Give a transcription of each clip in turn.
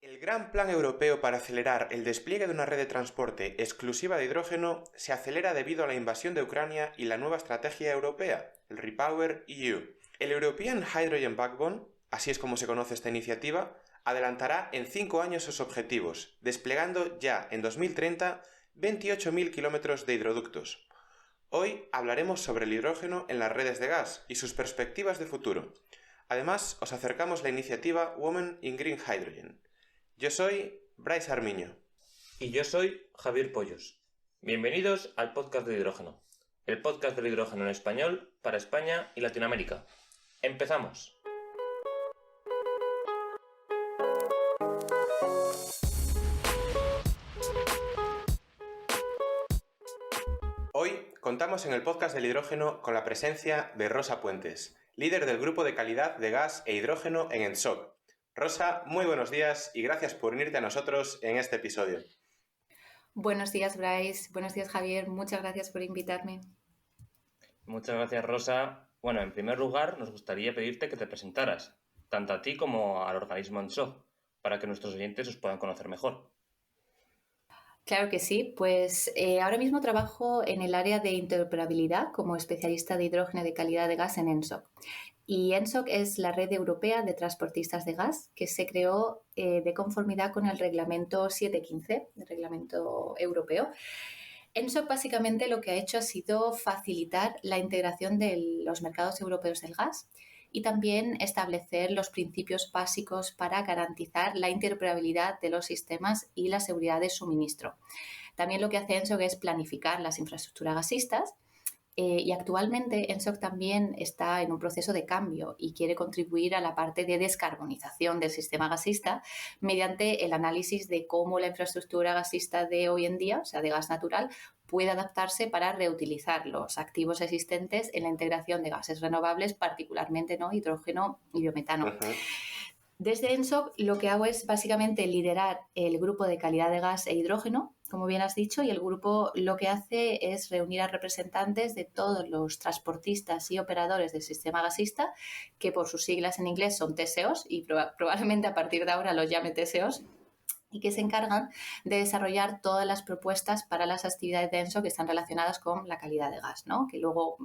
El Gran Plan Europeo para acelerar el despliegue de una red de transporte exclusiva de hidrógeno se acelera debido a la invasión de Ucrania y la nueva estrategia europea, el REPowerEU. El European Hydrogen Backbone, así es como se conoce esta iniciativa, adelantará en 5 años sus objetivos, desplegando ya en 2030 28.000 kilómetros de hidroductos. Hoy hablaremos sobre el hidrógeno en las redes de gas y sus perspectivas de futuro. Además, os acercamos la iniciativa Women in Green Hydrogen. Yo soy Bryce Armiño. Y yo soy Javier Pollos. Bienvenidos al podcast de hidrógeno, el podcast del hidrógeno en español para España y Latinoamérica. ¡Empezamos! Hoy contamos en el podcast del hidrógeno con la presencia de Rosa Puentes, líder del grupo de calidad de gas e hidrógeno en ENSOC. Rosa, muy buenos días y gracias por unirte a nosotros en este episodio. Buenos días, Bryce. Buenos días, Javier. Muchas gracias por invitarme. Muchas gracias, Rosa. Bueno, en primer lugar, nos gustaría pedirte que te presentaras, tanto a ti como al organismo ENSOC, para que nuestros oyentes os puedan conocer mejor. Claro que sí, pues ahora mismo trabajo en el área de interoperabilidad como especialista de hidrógeno de calidad de gas en ENSOC. Y ENSOC es la red europea de transportistas de gas que se creó de conformidad con el reglamento 715, el reglamento europeo. ENSOC básicamente lo que ha hecho ha sido facilitar la integración de los mercados europeos del gas y también establecer los principios básicos para garantizar la interoperabilidad de los sistemas y la seguridad de suministro. También lo que hace ENSOC es planificar las infraestructuras gasistas y actualmente ENSOC también está en un proceso de cambio y quiere contribuir a la parte de descarbonización del sistema gasista mediante el análisis de cómo la infraestructura gasista de hoy en día, o sea, de gas natural, puede adaptarse para reutilizar los activos existentes en la integración de gases renovables, particularmente hidrógeno y biometano. Uh-huh. Desde ENSOC lo que hago es básicamente liderar el grupo de calidad de gas e hidrógeno, como bien has dicho, y el grupo lo que hace es reunir a representantes de todos los transportistas y operadores del sistema gasista, que por sus siglas en inglés son TSOs y probablemente a partir de ahora los llame TSOs, y que se encargan de desarrollar todas las propuestas para las actividades de ENSOC que están relacionadas con la calidad de gas, ¿no? Que luego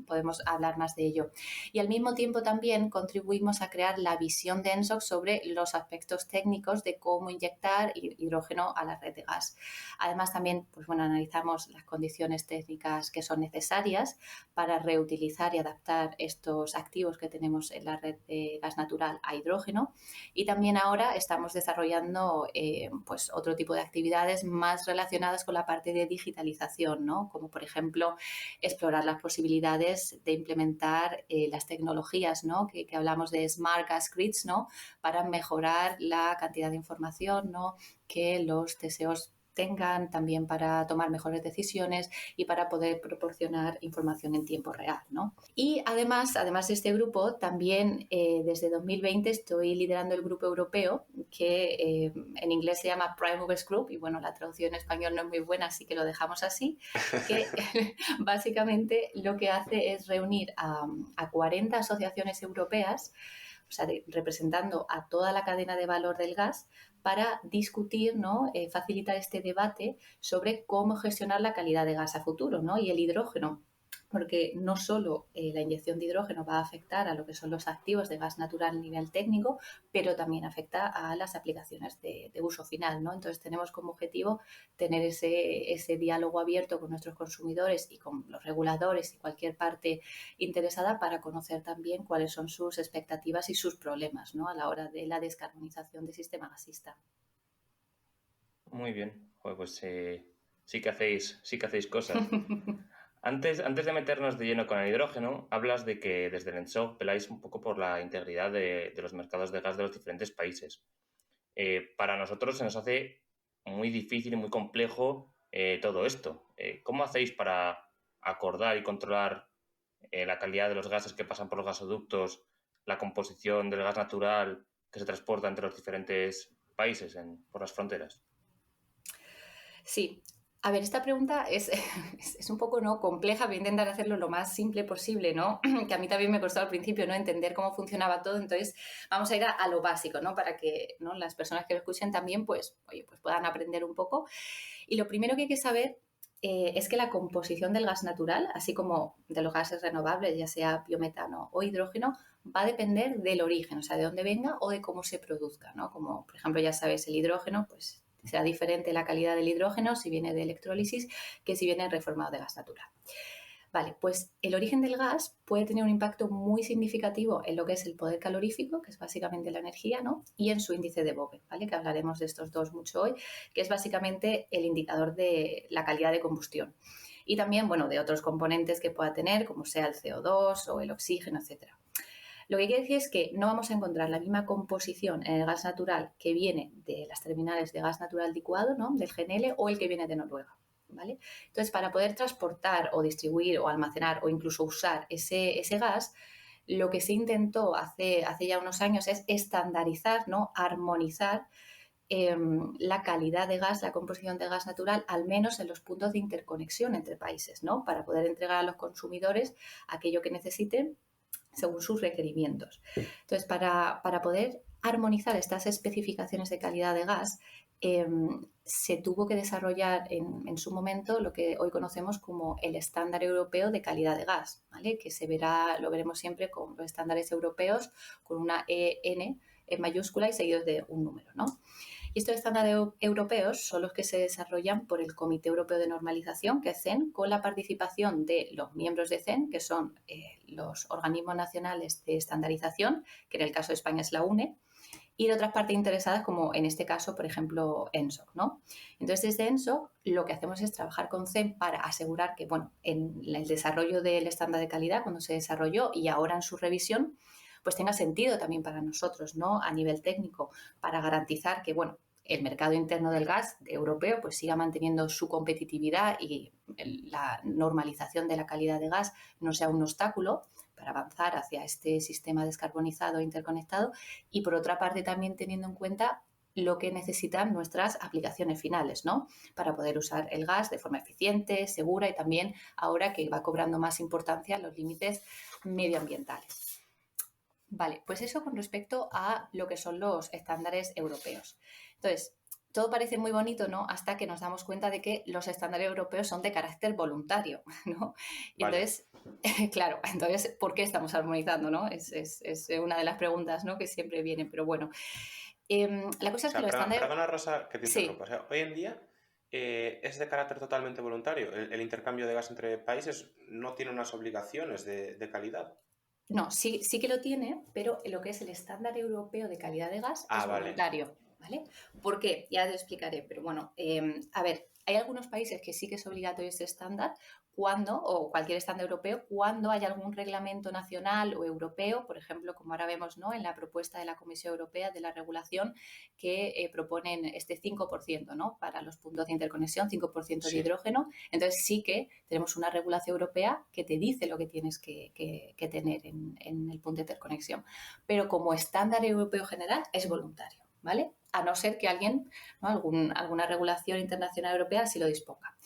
podemos hablar más de ello. Y al mismo tiempo también contribuimos a crear la visión de ENSOC sobre los aspectos técnicos de cómo inyectar hidrógeno a la red de gas. Además también analizamos las condiciones técnicas que son necesarias para reutilizar y adaptar estos activos que tenemos en la red de gas natural a hidrógeno. Y también ahora estamos desarrollando otro tipo de actividades más relacionadas con la parte de digitalización, ¿no? Como por ejemplo explorar las posibilidades de implementar las tecnologías, ¿no? que hablamos de Smart Gas Grids, ¿no? Para mejorar la cantidad de información, ¿no? Que los TSOs tengan, también para tomar mejores decisiones y para poder proporcionar información en tiempo real, ¿no? Y además de este grupo, también desde 2020 estoy liderando el grupo europeo que en inglés se llama Prime Movers Group y la traducción en español no es muy buena, así que lo dejamos así, que básicamente lo que hace es reunir a 40 asociaciones europeas, o sea, representando a toda la cadena de valor del gas, para discutir, ¿no? Facilitar este debate sobre cómo gestionar la calidad de gas a futuro, ¿no? Y el hidrógeno, porque no solo la inyección de hidrógeno va a afectar a lo que son los activos de gas natural a nivel técnico, pero también afecta a las aplicaciones de uso final, ¿no? Entonces tenemos como objetivo tener ese diálogo abierto con nuestros consumidores y con los reguladores y cualquier parte interesada para conocer también cuáles son sus expectativas y sus problemas, ¿no? A la hora de la descarbonización del sistema gasista. Muy bien. Pues sí que hacéis cosas. Antes de meternos de lleno con el hidrógeno, hablas de que desde el ENSOC peláis un poco por la integridad de los mercados de gas de los diferentes países. Para nosotros se nos hace muy difícil y muy complejo todo esto. ¿Cómo hacéis para acordar y controlar la calidad de los gases que pasan por los gasoductos, la composición del gas natural que se transporta entre los diferentes países por las fronteras? Sí. A ver, esta pregunta es un poco, ¿no?, compleja. Voy a intentar hacerlo lo más simple posible, ¿no? Que a mí también me costó al principio, ¿no?, entender cómo funcionaba todo. Entonces, vamos a ir a lo básico, ¿no?, para que, ¿no?, las personas que lo escuchen también, pues, oye, pues puedan aprender un poco. Y lo primero que hay que saber es que la composición del gas natural, así como de los gases renovables, ya sea biometano o hidrógeno, va a depender del origen, o sea, de dónde venga o de cómo se produzca, ¿no? Como, por ejemplo, ya sabes, el hidrógeno, pues será diferente la calidad del hidrógeno si viene de electrólisis que si viene reformado de gas natural. Vale, pues el origen del gas puede tener un impacto muy significativo en lo que es el poder calorífico, que es básicamente la energía, ¿no? Y en su índice de Bove, ¿vale? Que hablaremos de estos dos mucho hoy, que es básicamente el indicador de la calidad de combustión. Y también, bueno, de otros componentes que pueda tener, como sea el CO2 o el oxígeno, etcétera. Lo que quiere decir es que no vamos a encontrar la misma composición en el gas natural que viene de las terminales de gas natural licuado, ¿no?, del GNL, o el que viene de Noruega, ¿vale? Entonces, para poder transportar o distribuir o almacenar o incluso usar ese gas, lo que se intentó hace ya unos años es estandarizar, ¿no?, armonizar la calidad de gas, la composición de gas natural, al menos en los puntos de interconexión entre países, ¿no?, para poder entregar a los consumidores aquello que necesiten según sus requerimientos. Entonces, para poder armonizar estas especificaciones de calidad de gas, se tuvo que desarrollar en su momento lo que hoy conocemos como el estándar europeo de calidad de gas, ¿vale?, que lo veremos siempre con los estándares europeos con una EN en mayúscula y seguidos de un número, ¿no? Y estos estándares europeos son los que se desarrollan por el Comité Europeo de Normalización, que es CEN, con la participación de los miembros de CEN, que son los organismos nacionales de estandarización, que en el caso de España es la UNE, y de otras partes interesadas, como en este caso, por ejemplo, ENSOC, ¿no? Entonces, desde ENSOC lo que hacemos es trabajar con CEN para asegurar que, bueno, en el desarrollo del estándar de calidad, cuando se desarrolló y ahora en su revisión, pues tenga sentido también para nosotros, ¿no?, a nivel técnico, para garantizar que, bueno, el mercado interno del gas europeo pues siga manteniendo su competitividad y la normalización de la calidad de gas no sea un obstáculo para avanzar hacia este sistema descarbonizado e interconectado, y por otra parte también teniendo en cuenta lo que necesitan nuestras aplicaciones finales, ¿no?, para poder usar el gas de forma eficiente, segura y también ahora que va cobrando más importancia los límites medioambientales. Vale, pues eso con respecto a lo que son los estándares europeos. Entonces, todo parece muy bonito, ¿no?, hasta que nos damos cuenta de que los estándares europeos son de carácter voluntario, ¿no? Y entonces, claro, entonces, ¿por qué estamos armonizando, no? Es una de las preguntas, ¿no?, que siempre vienen, pero bueno. La cosa es que los estándares... Perdona, Rosa, que te interrumpa. Sí. O sea, hoy en día es de carácter totalmente voluntario. El intercambio de gas entre países no tiene unas obligaciones de calidad. No, sí que lo tiene, pero lo que es el estándar europeo de calidad de gas es voluntario, ¿vale? ¿Por qué? Ya te explicaré, pero bueno, a ver, hay algunos países que sí que es obligatorio este estándar o cualquier estándar europeo, cuando hay algún reglamento nacional o europeo, por ejemplo, como ahora vemos, ¿no?, en la propuesta de la Comisión Europea de la regulación que proponen este 5%, ¿no?, para los puntos de interconexión, 5% de hidrógeno. Entonces sí que tenemos una regulación europea que te dice lo que tienes que tener en el punto de interconexión. Pero como estándar europeo general es voluntario, ¿vale? A no ser que alguien, ¿no?, alguna regulación internacional europea así lo disponga.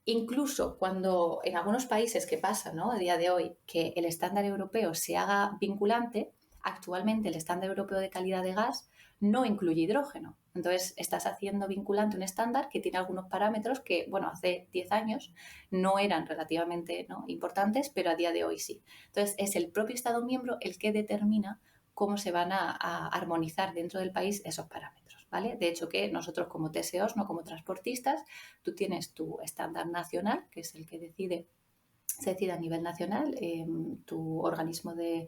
Incluso cuando en algunos países que pasa, ¿no?, a día de hoy, que el estándar europeo se haga vinculante, actualmente el estándar europeo de calidad de gas no incluye hidrógeno. Entonces, estás haciendo vinculante un estándar que tiene algunos parámetros que, bueno, hace 10 años no eran relativamente, ¿no?, importantes, pero a día de hoy sí. Entonces, es el propio Estado miembro el que determina cómo se van a armonizar dentro del país esos parámetros, ¿vale? De hecho, que nosotros como TSOs, no como transportistas, tú tienes tu estándar nacional, que es el que se decide a nivel nacional, tu organismo de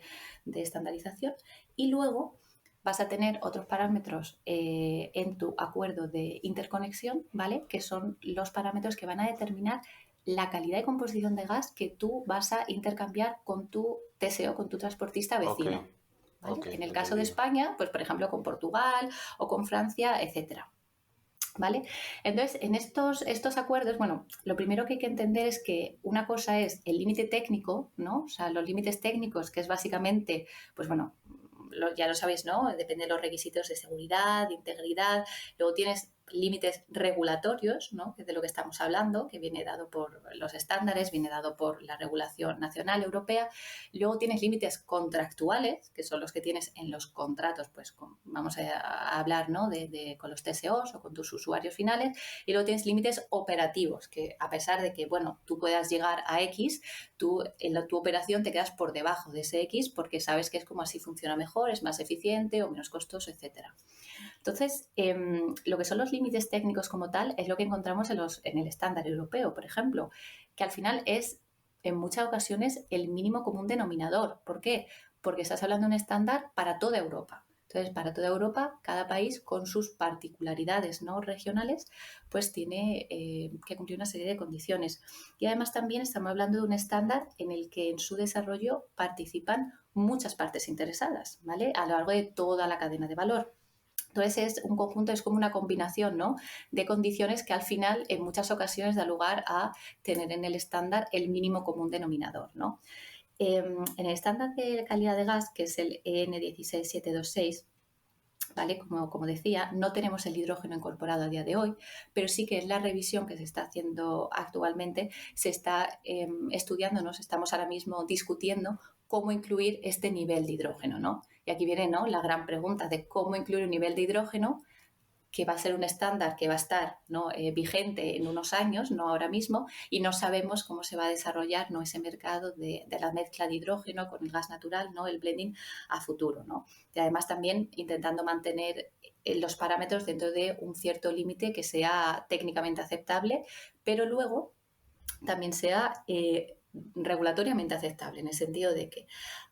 estandarización, y luego vas a tener otros parámetros en tu acuerdo de interconexión, ¿vale?, que son los parámetros que van a determinar la calidad y composición de gas que tú vas a intercambiar con tu TSO, con tu transportista vecino. Okay. ¿Vale? En el caso de España, pues por ejemplo con Portugal o con Francia, etcétera. ¿Vale? Entonces, en estos acuerdos, bueno, lo primero que hay que entender es que una cosa es el límite técnico, ¿no? O sea, los límites técnicos, que es básicamente, pues bueno, ya lo sabéis, ¿no? Depende de los requisitos de seguridad, de integridad. Luego tienes límites regulatorios, ¿no? Que es de lo que estamos hablando, que viene dado por los estándares, viene dado por la regulación nacional europea. Luego tienes límites contractuales, que son los que tienes en los contratos, pues vamos a hablar, ¿no? con los TSOs o con tus usuarios finales. Y luego tienes límites operativos, que a pesar de que, bueno, tú puedas llegar a X, tú en tu operación te quedas por debajo de ese X porque sabes que es como así funciona mejor, es más eficiente o menos costoso, etcétera. Entonces, lo que son los límites técnicos como tal es lo que encontramos en el estándar europeo, por ejemplo, que al final es en muchas ocasiones el mínimo común denominador. ¿Por qué? Porque estás hablando de un estándar para toda Europa. Entonces, para toda Europa, cada país con sus particularidades no regionales, pues tiene que cumplir una serie de condiciones. Y además también estamos hablando de un estándar en el que en su desarrollo participan muchas partes interesadas, ¿vale? A lo largo de toda la cadena de valor. Entonces es un conjunto, es como una combinación, ¿no? De condiciones que al final en muchas ocasiones da lugar a tener en el estándar el mínimo común denominador, ¿no? En el estándar de calidad de gas, que es el EN 16726, ¿vale? Como decía, no tenemos el hidrógeno incorporado a día de hoy, pero sí que en la revisión que se está haciendo actualmente se está estudiando, ¿no? Estamos ahora mismo discutiendo cómo incluir este nivel de hidrógeno, ¿no? Y aquí viene, ¿no?, la gran pregunta de cómo incluir un nivel de hidrógeno que va a ser un estándar que va a estar, ¿no?, vigente en unos años, no ahora mismo, y no sabemos cómo se va a desarrollar, ¿no?, ese mercado de la mezcla de hidrógeno con el gas natural, ¿no?, el blending a futuro, ¿no? Y además también intentando mantener los parámetros dentro de un cierto límite que sea técnicamente aceptable, pero luego también sea regulatoriamente aceptable, en el sentido de que,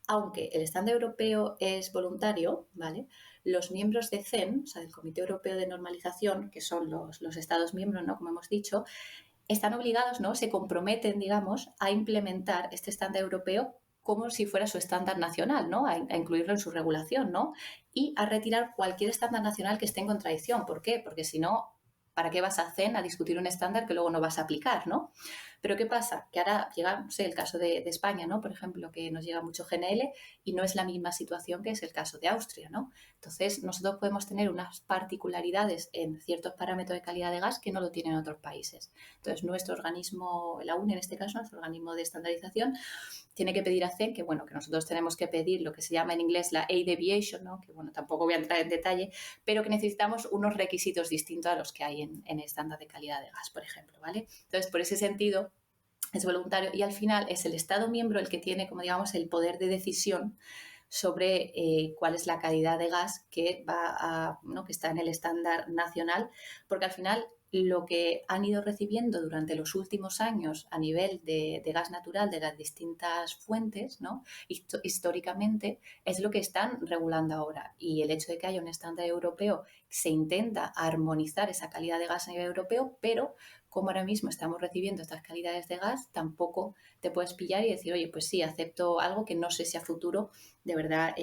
aunque el estándar europeo es voluntario, ¿vale?, los miembros de CEN, o sea, del Comité Europeo de Normalización, que son los Estados miembros, ¿no?, como hemos dicho, están obligados, ¿no?, se comprometen, digamos, a implementar este estándar europeo como si fuera su estándar nacional, ¿no?, a incluirlo en su regulación, ¿no?, y a retirar cualquier estándar nacional que esté en contradicción. ¿Por qué? Porque si no, ¿para qué vas a CEN a discutir un estándar que luego no vas a aplicar, ¿no? Pero ¿qué pasa? Que ahora llega, no sé, el caso de España, ¿no?, por ejemplo, que nos llega mucho GNL y no es la misma situación que es el caso de Austria, ¿no? Entonces, nosotros podemos tener unas particularidades en ciertos parámetros de calidad de gas que no lo tienen otros países. Entonces, nuestro organismo, la UNE en este caso, nuestro organismo de estandarización, tiene que pedir a CEN, que bueno, que nosotros tenemos que pedir lo que se llama en inglés la A deviation, ¿no?, que bueno, tampoco voy a entrar en detalle, pero que necesitamos unos requisitos distintos a los que hay en el estándar de calidad de gas, por ejemplo, ¿vale? Entonces, por ese sentido, es voluntario y al final es el Estado miembro el que tiene, como digamos, el poder de decisión sobre cuál es la calidad de gas que ¿no?, que está en el estándar nacional, porque al final lo que han ido recibiendo durante los últimos años a nivel de gas natural de las distintas fuentes, ¿no?, históricamente es lo que están regulando ahora. Y el hecho de que haya un estándar europeo, se intenta armonizar esa calidad de gas a nivel europeo, pero como ahora mismo estamos recibiendo estas calidades de gas, tampoco te puedes pillar y decir, oye, pues sí, acepto algo que no sé si a futuro de verdad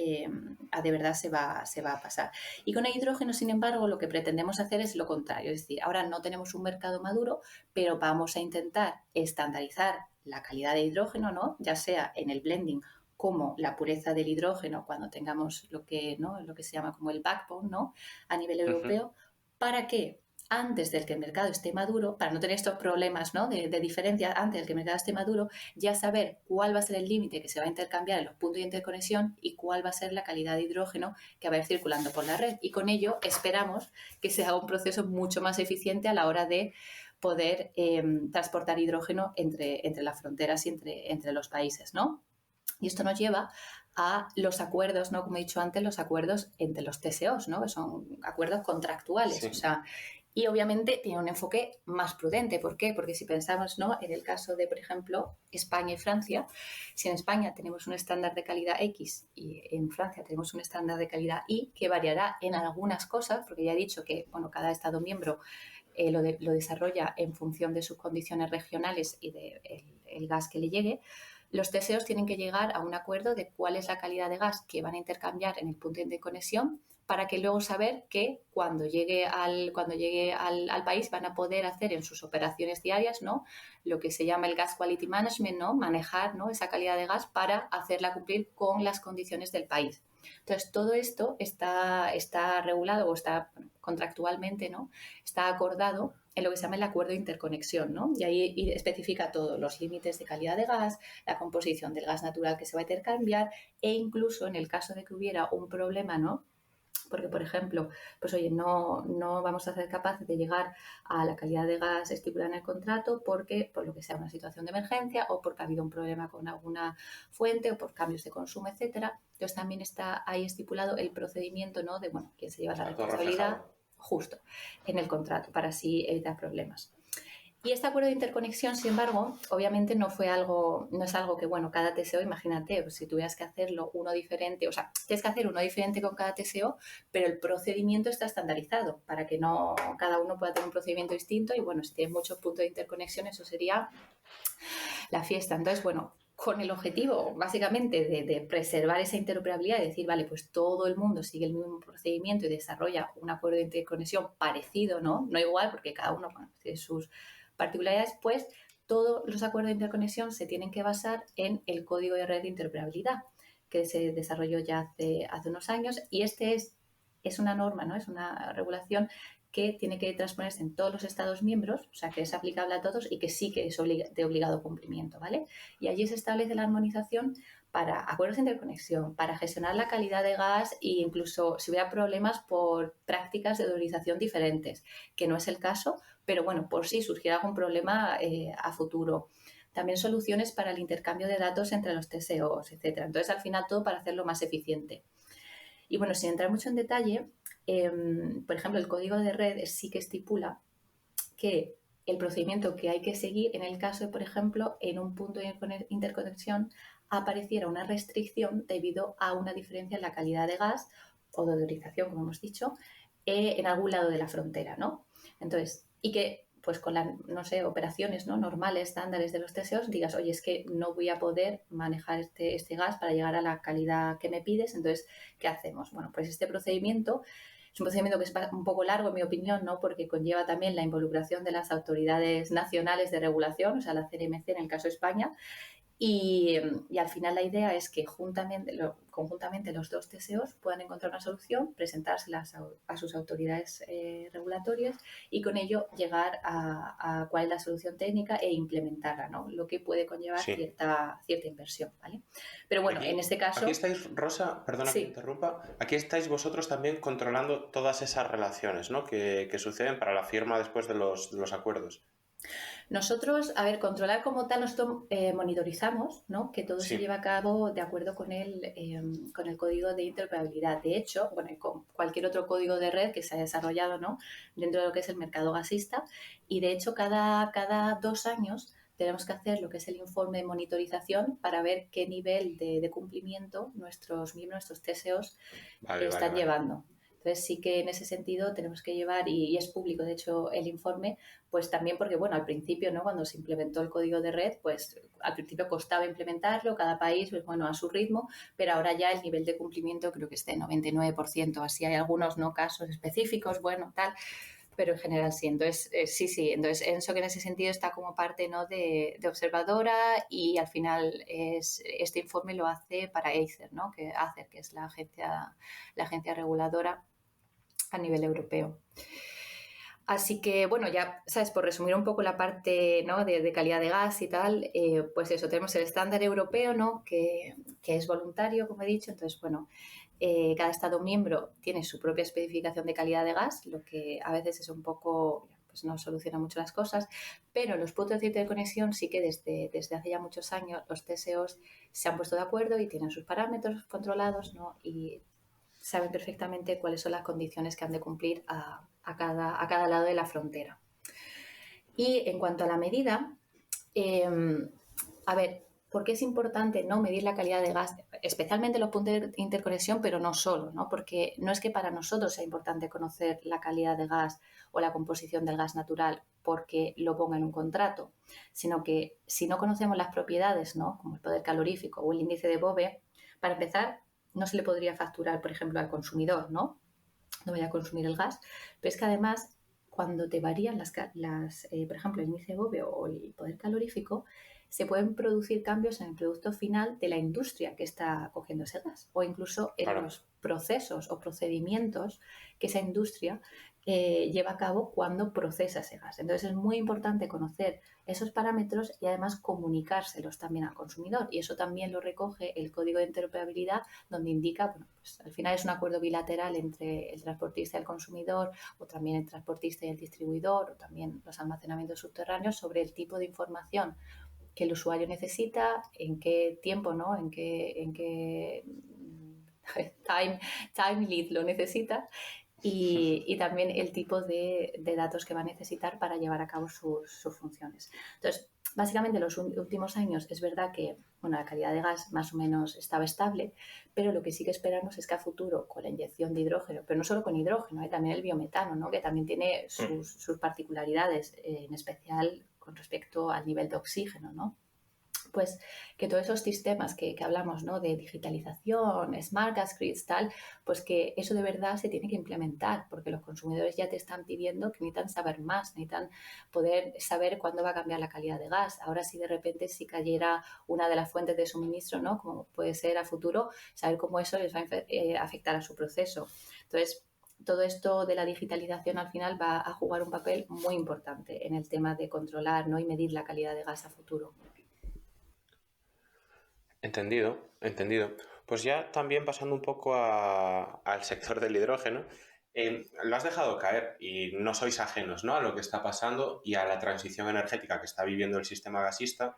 se va a pasar. Y con el hidrógeno, sin embargo, lo que pretendemos hacer es lo contrario. Es decir, ahora no tenemos un mercado maduro, pero vamos a intentar estandarizar la calidad de hidrógeno, ¿no?, ya sea en el blending como la pureza del hidrógeno cuando tengamos lo que se llama como el backbone, ¿no?, a nivel europeo, ¿para qué? Antes del que el mercado esté maduro, para no tener estos problemas, ¿no?, de diferencia, antes del que el mercado esté maduro, ya saber cuál va a ser el límite que se va a intercambiar en los puntos de interconexión y cuál va a ser la calidad de hidrógeno que va a ir circulando por la red. Y con ello esperamos que se haga un proceso mucho más eficiente a la hora de poder transportar hidrógeno entre las fronteras y entre los países, ¿no? Y esto nos lleva a los acuerdos, ¿no?, como he dicho antes, los acuerdos entre los TSOs, ¿no?, que son acuerdos contractuales, sí. O sea, y obviamente tiene un enfoque más prudente. ¿Por qué? Porque si pensamos, ¿no?, en el caso de, por ejemplo, España y Francia, si en España tenemos un estándar de calidad X y en Francia tenemos un estándar de calidad Y, que variará en algunas cosas, porque ya he dicho que, bueno, cada Estado miembro lo desarrolla en función de sus condiciones regionales y del gas que le llegue, los TSOs tienen que llegar a un acuerdo de cuál es la calidad de gas que van a intercambiar en el punto de conexión, para que luego saber que cuando llegue al país van a poder hacer en sus operaciones diarias, ¿no?, lo que se llama el Gas Quality Management, ¿no?, manejar, ¿no?, esa calidad de gas para hacerla cumplir con las condiciones del país. Entonces, todo esto está regulado o está contractualmente, ¿no? Está acordado en lo que se llama el acuerdo de interconexión, ¿no? Y ahí especifica todo, los límites de calidad de gas, la composición del gas natural que se va a intercambiar e incluso en el caso de que hubiera un problema, ¿no? Porque, por ejemplo, pues oye, no vamos a ser capaces de llegar a la calidad de gas estipulada en el contrato porque, por lo que sea, una situación de emergencia o porque ha habido un problema con alguna fuente o por cambios de consumo, etcétera. Entonces también está ahí estipulado el procedimiento, ¿no? De, bueno, quién se lleva la Está todo responsabilidad reflejado. justo en el contrato para así evitar problemas. Y este acuerdo de interconexión, sin embargo, obviamente no es algo que, bueno, cada TSO, imagínate, pues si tuvieras que hacerlo uno diferente, o sea, tienes que hacer uno diferente con cada TSO, pero el procedimiento está estandarizado para que no cada uno pueda tener un procedimiento distinto y, bueno, si tienes muchos puntos de interconexión, eso sería la fiesta. Entonces, bueno, con el objetivo básicamente de preservar esa interoperabilidad y decir, vale, pues todo el mundo sigue el mismo procedimiento y desarrolla un acuerdo de interconexión parecido, ¿no? No igual, porque cada uno, bueno, tiene sus particularidades, pues todos los acuerdos de interconexión se tienen que basar en el código de red de interoperabilidad que se desarrolló ya hace unos años y este es una norma, ¿no? Es una regulación que tiene que transponerse en todos los Estados miembros, o sea, que es aplicable a todos y que sí que es de obligado cumplimiento, ¿vale? Y allí se establece la armonización para acuerdos de interconexión, para gestionar la calidad de gas e incluso si hubiera problemas por prácticas de autorización diferentes, que no es el caso, pero bueno, por si surgiera algún problema a futuro. También soluciones para el intercambio de datos entre los TSOs, etcétera. Entonces, al final, todo para hacerlo más eficiente. Y bueno, sin entrar mucho en detalle, por ejemplo, el código de red sí que estipula que el procedimiento que hay que seguir en el caso de, por ejemplo, en un punto de interconexión apareciera una restricción debido a una diferencia en la calidad de gas o de autorización, como hemos dicho, en algún lado de la frontera, ¿no? Entonces, y que pues con las, no sé, operaciones, ¿no?, normales, estándares de los TSOs, digas, oye, es que no voy a poder manejar este gas para llegar a la calidad que me pides, entonces, ¿qué hacemos? Bueno, pues este procedimiento es un procedimiento que es un poco largo, en mi opinión, ¿no?, porque conlleva también la involucración de las autoridades nacionales de regulación, o sea, la CNMC en el caso de España, y al final la idea es que conjuntamente los dos TSOs puedan encontrar una solución, presentárselas a sus autoridades regulatorias y con ello llegar a cuál es la solución técnica e implementarla, ¿no? Lo que puede conllevar Sí. cierta inversión, ¿vale? Pero bueno, en este caso... Aquí estáis, Rosa, perdona sí. que interrumpa, aquí estáis vosotros también controlando todas esas relaciones, ¿no?, que suceden para la firma después de los acuerdos. Nosotros, a ver, controlar como tal, nosotros monitorizamos, ¿no?, que todo se Sí. lleva a cabo de acuerdo con el código de interoperabilidad. De hecho, bueno, con cualquier otro código de red que se haya desarrollado, ¿no?, dentro de lo que es el mercado gasista. Y de hecho, cada 2 años tenemos que hacer lo que es el informe de monitorización para ver qué nivel de cumplimiento nuestros miembros, nuestros TSOs, están llevando. Entonces sí que en ese sentido tenemos que llevar, y es público de hecho el informe, pues también porque, bueno, al principio, ¿no?, cuando se implementó el código de red, pues al principio costaba implementarlo, cada país, pues bueno, a su ritmo, pero ahora ya el nivel de cumplimiento creo que es de 99%, así hay algunos, ¿no?, casos específicos, bueno, tal, pero en general sí. Entonces, sí. Entonces, ENSOC en ese sentido está como parte, ¿no?, de observadora y al final este informe lo hace para ACER, ¿no?, que es la agencia reguladora a nivel europeo. Así que, bueno, ya, ¿sabes?, por resumir un poco la parte, ¿no?, de calidad de gas y tal, pues eso, tenemos el estándar europeo, ¿no?, que es voluntario, como he dicho. Entonces, bueno, cada Estado miembro tiene su propia especificación de calidad de gas, lo que a veces es un poco, pues no soluciona mucho las cosas, pero los puntos de interconexión sí que desde hace ya muchos años los TSOs se han puesto de acuerdo y tienen sus parámetros controlados, ¿no?, y saben perfectamente cuáles son las condiciones que han de cumplir a cada lado de la frontera. Y en cuanto a la medida, a ver, ¿por qué es importante no medir la calidad de gas? Especialmente los puntos de interconexión, pero no solo, ¿no? Porque no es que para nosotros sea importante conocer la calidad de gas o la composición del gas natural porque lo ponga en un contrato, sino que si no conocemos las propiedades, ¿no?, como el poder calorífico o el índice de Bove, para empezar, no se le podría facturar, por ejemplo, al consumidor, ¿no? No vaya a consumir el gas, pero es que además, cuando te varían por ejemplo, el índice de Bove o el poder calorífico, se pueden producir cambios en el producto final de la industria que está cogiendo ese gas o incluso en Claro. los procesos o procedimientos que esa industria lleva a cabo cuando procesa ese gas. Entonces es muy importante conocer esos parámetros y además comunicárselos también al consumidor, y eso también lo recoge el código de interoperabilidad, donde indica, bueno, pues al final es un acuerdo bilateral entre el transportista y el consumidor, o también el transportista y el distribuidor, o también los almacenamientos subterráneos, sobre el tipo de información que el usuario necesita, en qué tiempo, ¿no? En qué time lead lo necesita, y también el tipo de datos que va a necesitar para llevar a cabo sus funciones. Entonces, básicamente en los últimos años es verdad que, bueno, la calidad de gas más o menos estaba estable, pero lo que sí que esperamos es que a futuro, con la inyección de hidrógeno, pero no solo con hidrógeno, también el biometano, ¿no? Que también tiene sus particularidades, en especial con respecto al nivel de oxígeno, ¿no? Pues que todos esos sistemas que hablamos, ¿no? De digitalización, smart gas grids, tal, pues que eso de verdad se tiene que implementar, porque los consumidores ya te están pidiendo que necesitan saber más, necesitan poder saber cuándo va a cambiar la calidad de gas. Ahora, si de repente si cayera una de las fuentes de suministro, ¿no? Como puede ser a futuro, saber cómo eso les va a afectar a su proceso. Entonces, todo esto de la digitalización al final va a jugar un papel muy importante en el tema de controlar, ¿no? Y medir la calidad de gas a futuro. Entendido, entendido. Pues ya también pasando un poco al sector del hidrógeno, lo has dejado caer y no sois ajenos, ¿no? A lo que está pasando y a la transición energética que está viviendo el sistema gasista,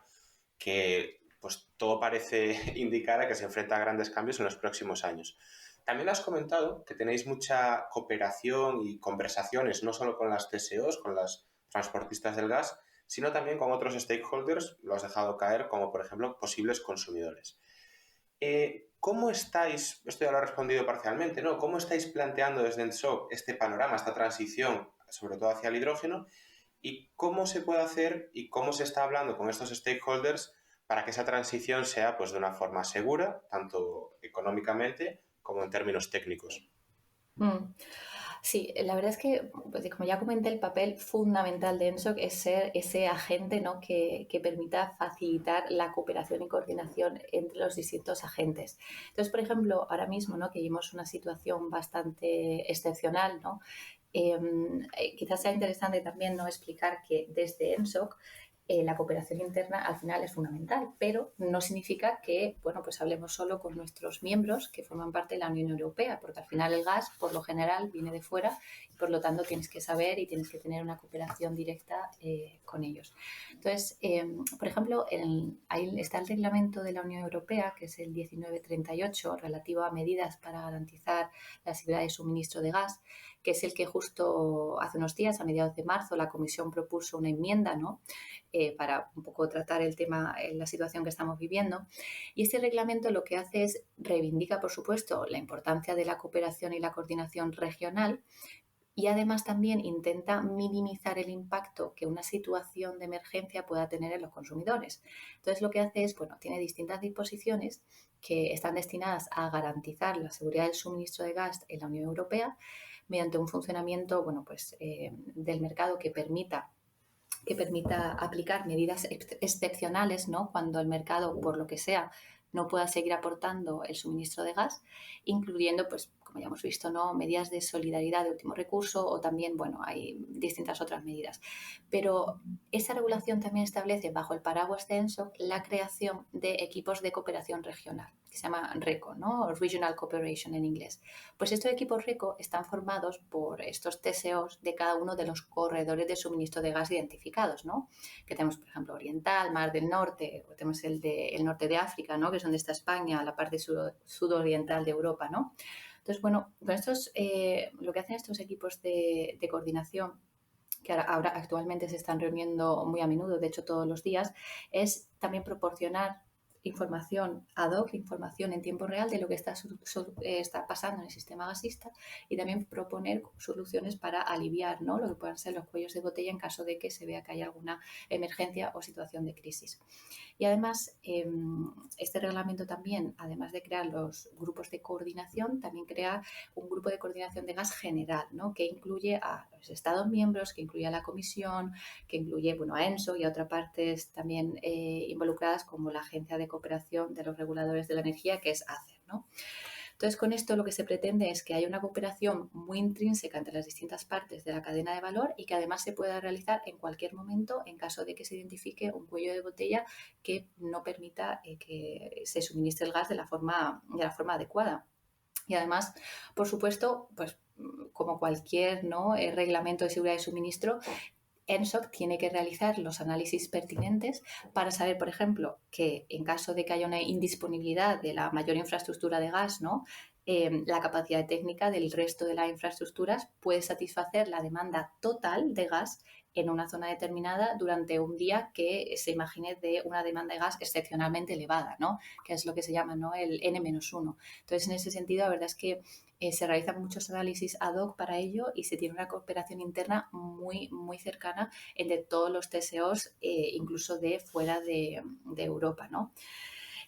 que pues todo parece indicar a que se enfrenta a grandes cambios en los próximos años. También has comentado que tenéis mucha cooperación y conversaciones, no solo con las TSOs, con las transportistas del gas, sino también con otros stakeholders, lo has dejado caer, como por ejemplo posibles consumidores. ¿Cómo estáis, esto ya lo he respondido parcialmente, ¿no? ¿Cómo estáis planteando desde ENTSOC este panorama, esta transición, sobre todo hacia el hidrógeno? ¿Y cómo se puede hacer y cómo se está hablando con estos stakeholders para que esa transición sea pues, de una forma segura, tanto económicamente como en términos técnicos? Sí, la verdad es que, pues, como ya comenté, el papel fundamental de ENSOC es ser ese agente, ¿no? que permita facilitar la cooperación y coordinación entre los distintos agentes. Entonces, por ejemplo, ahora mismo, ¿no? Que vivimos una situación bastante excepcional, ¿no? Quizás sea interesante también, ¿no? Explicar que desde ENSOC la cooperación interna al final es fundamental, pero no significa que, bueno, pues hablemos solo con nuestros miembros que forman parte de la Unión Europea, porque al final el gas, por lo general, viene de fuera y por lo tanto tienes que saber y tienes que tener una cooperación directa con ellos. Entonces, por ejemplo, ahí está el reglamento de la Unión Europea, que es el 1938, relativo a medidas para garantizar la seguridad de suministro de gas, que es el que justo hace unos días, a mediados de marzo, la Comisión propuso una enmienda, ¿no? Para un poco tratar el tema, la situación que estamos viviendo. Y este reglamento lo que hace es reivindica, por supuesto, la importancia de la cooperación y la coordinación regional, y además también intenta minimizar el impacto que una situación de emergencia pueda tener en los consumidores. Entonces lo que hace es, bueno, tiene distintas disposiciones que están destinadas a garantizar la seguridad del suministro de gas en la Unión Europea mediante un funcionamiento, bueno, pues, del mercado que permita aplicar medidas excepcionales, ¿no? Cuando el mercado, por lo que sea, no pueda seguir aportando el suministro de gas, incluyendo, pues, como ya hemos visto, ¿no? Medidas de solidaridad de último recurso, o también, bueno, hay distintas otras medidas. Pero esa regulación también establece, bajo el paraguas de ENSOC, la creación de equipos de cooperación regional, que se llama RECO, ¿no? Regional Cooperation en inglés. Pues estos equipos RECO están formados por estos TSOs de cada uno de los corredores de suministro de gas identificados, ¿no? Que tenemos, por ejemplo, Oriental, Mar del Norte, o tenemos el norte de África, ¿no? Que es donde está España, la parte sudoriental de Europa, ¿no? Entonces, bueno, con estos, lo que hacen estos equipos de coordinación, que ahora actualmente se están reuniendo muy a menudo, de hecho todos los días, es también proporcionar información ad hoc, información en tiempo real de lo que está pasando en el sistema gasista, y también proponer soluciones para aliviar, ¿no? Lo que puedan ser los cuellos de botella en caso de que se vea que hay alguna emergencia o situación de crisis. Y además, este reglamento también, además de crear los grupos de coordinación, también crea un grupo de coordinación de gas general, ¿no? Que incluye a pues, Estados miembros, que incluye a la Comisión, que incluye a ENSO y a otras partes también involucradas, como la Agencia de Cooperación de los Reguladores de la Energía, que es ACER, ¿no? Entonces, con esto lo que se pretende es que haya una cooperación muy intrínseca entre las distintas partes de la cadena de valor y que además se pueda realizar en cualquier momento en caso de que se identifique un cuello de botella que no permita que se suministre el gas de la forma adecuada. Y además, por supuesto, pues como cualquier reglamento de seguridad de suministro, ENSOC tiene que realizar los análisis pertinentes para saber, por ejemplo, que en caso de que haya una indisponibilidad de la mayor infraestructura de gas, la capacidad técnica del resto de las infraestructuras puede satisfacer la demanda total de gas en una zona determinada durante un día que se imagine de una demanda de gas excepcionalmente elevada, ¿no? Que es lo que se llama, ¿no?, el N-1. Entonces, en ese sentido, la verdad es que se realizan muchos análisis ad hoc para ello y se tiene una cooperación interna muy, muy cercana entre todos los TSOs, incluso de fuera de Europa, ¿no?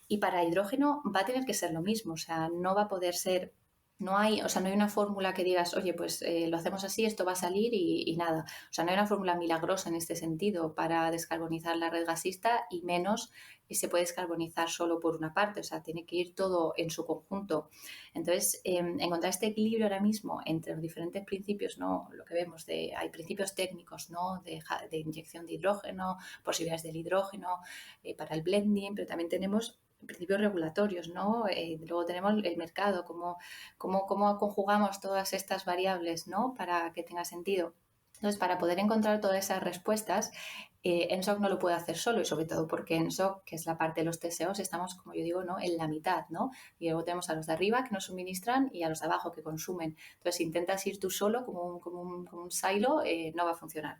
Y para hidrógeno va a tener que ser lo mismo, o sea, no va a poder ser, no hay una fórmula que digas, oye, pues lo hacemos así, esto va a salir y nada. O sea, no hay una fórmula milagrosa en este sentido para descarbonizar la red gasista y menos se puede descarbonizar solo por una parte, o sea, tiene que ir todo en su conjunto. Entonces, encontrar este equilibrio ahora mismo entre los diferentes principios, ¿no? Lo que vemos hay principios técnicos, ¿no?, de inyección de hidrógeno, posibilidades del hidrógeno para el blending, pero también tenemos principios regulatorios, ¿no? Luego tenemos el mercado, cómo conjugamos todas estas variables, ¿no?, para que tenga sentido. Entonces, para poder encontrar todas esas respuestas, ENSOC no lo puede hacer solo, y sobre todo porque ENSOC, que es la parte de los TSOs, estamos, como yo digo, ¿no?, en la mitad, ¿no? Y luego tenemos a los de arriba que nos suministran y a los de abajo que consumen. Entonces, si intentas ir tú solo como un silo, no va a funcionar.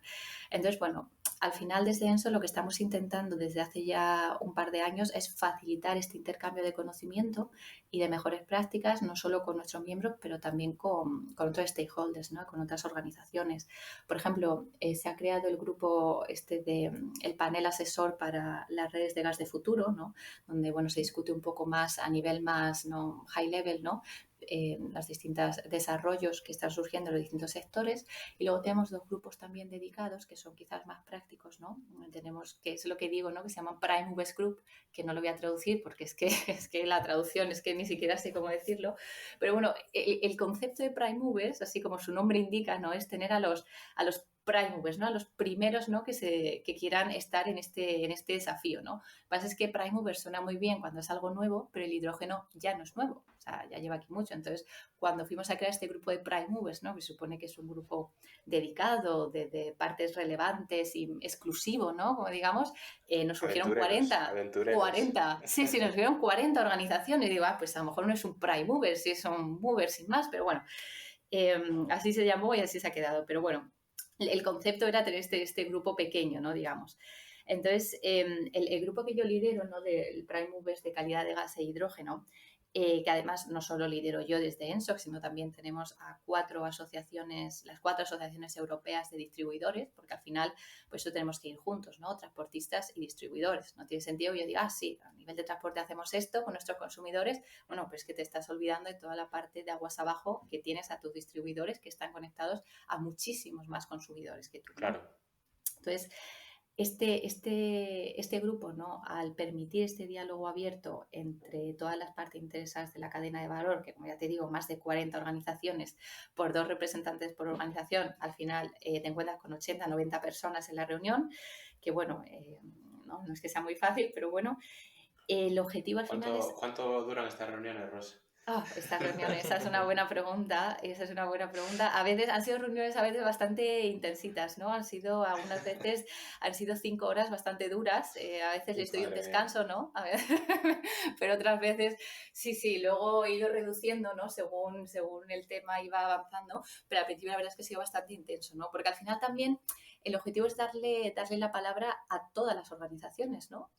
Entonces, bueno, al final desde ENSO lo que estamos intentando desde hace ya un par de años es facilitar este intercambio de conocimiento y de mejores prácticas, no solo con nuestros miembros, pero también con otros stakeholders, ¿no?, con otras organizaciones. Por ejemplo, se ha creado el grupo el panel asesor para las redes de gas de futuro, ¿no?, donde se discute un poco más a nivel más, ¿no?, high level, ¿no?, los distintos desarrollos que están surgiendo en los distintos sectores. Y luego tenemos dos grupos también dedicados que son quizás más prácticos, ¿no? Tenemos, que es lo que digo, ¿no?, que se llaman Prime Movers Group, que no lo voy a traducir porque es que la traducción es que ni siquiera sé cómo decirlo, pero bueno, el concepto de Prime Movers, así como su nombre indica, ¿no?, es tener a los prime movers, ¿no?, a los primeros, ¿no?, que quieran estar en este desafío, ¿no? Lo que pasa es que prime movers suena muy bien cuando es algo nuevo, pero el hidrógeno ya no es nuevo, o sea, ya lleva aquí mucho. Entonces, cuando fuimos a crear este grupo de prime movers, ¿no?, que se supone que es un grupo dedicado de partes relevantes y exclusivo, ¿no?, como digamos, nos surgieron 40, sí, nos surgieron 40 organizaciones. Y digo, pues a lo mejor no es un prime mover, si son movers sin más, pero bueno, así se llamó y así se ha quedado. Pero bueno, el concepto era tener este grupo pequeño, ¿no?, digamos. Entonces, el grupo que yo lidero, ¿no?, del Prime Movers de calidad de gas e hidrógeno, que además no solo lidero yo desde ENSOC, sino también tenemos a las 4 asociaciones europeas de distribuidores, porque al final pues eso tenemos que ir juntos, ¿no?, transportistas y distribuidores. No tiene sentido que yo diga, sí, a nivel de transporte hacemos esto con nuestros consumidores. Bueno, pues que te estás olvidando de toda la parte de aguas abajo que tienes a tus distribuidores, que están conectados a muchísimos más consumidores que tú, ¿no? Claro. Entonces, este grupo, ¿no?, al permitir este diálogo abierto entre todas las partes interesadas de la cadena de valor, que como ya te digo, más de 40 organizaciones por 2 representantes por organización, al final te encuentras con 80, 90 personas en la reunión, que bueno, no es que sea muy fácil, pero bueno, el objetivo al final es... ¿Cuánto duran estas reuniones, Rosa? Estas reuniones, esa es una buena pregunta. A veces han sido reuniones bastante intensitas, ¿no? Algunas veces han sido 5 horas bastante duras. A veces les doy un descanso, ¿no? Pero otras veces, sí, luego he ido reduciendo, ¿no?, según el tema iba avanzando. Pero al principio la verdad es que ha sido bastante intenso, ¿no? Porque al final también el objetivo es darle la palabra a todas las organizaciones, ¿no?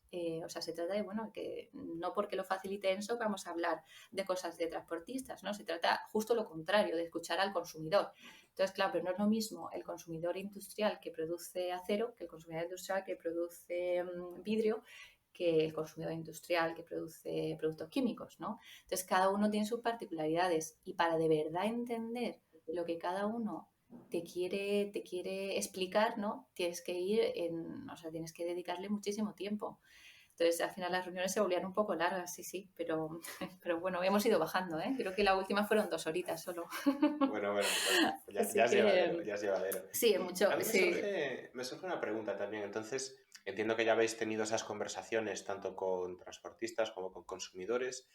O sea, se trata de, que no porque lo facilite ENSOC vamos a hablar de cosas de transportistas, ¿no? Se trata justo lo contrario, de escuchar al consumidor. Entonces, claro, pero no es lo mismo el consumidor industrial que produce acero que el consumidor industrial que produce vidrio, que el consumidor industrial que produce productos químicos, ¿no? Entonces, cada uno tiene sus particularidades y para de verdad entender lo que cada uno te quiere explicar, ¿no? Tienes que tienes que dedicarle muchísimo tiempo. Entonces, al final las reuniones se volvían un poco largas, sí, pero bueno, hemos ido bajando, ¿eh? Creo que la última fueron 2 horitas solo. Bueno, Así ya es llevadero, que ya es llevadero. sí, es A mucho, mí sí. me surge una pregunta también. Entonces, entiendo que ya habéis tenido esas conversaciones tanto con transportistas como con consumidores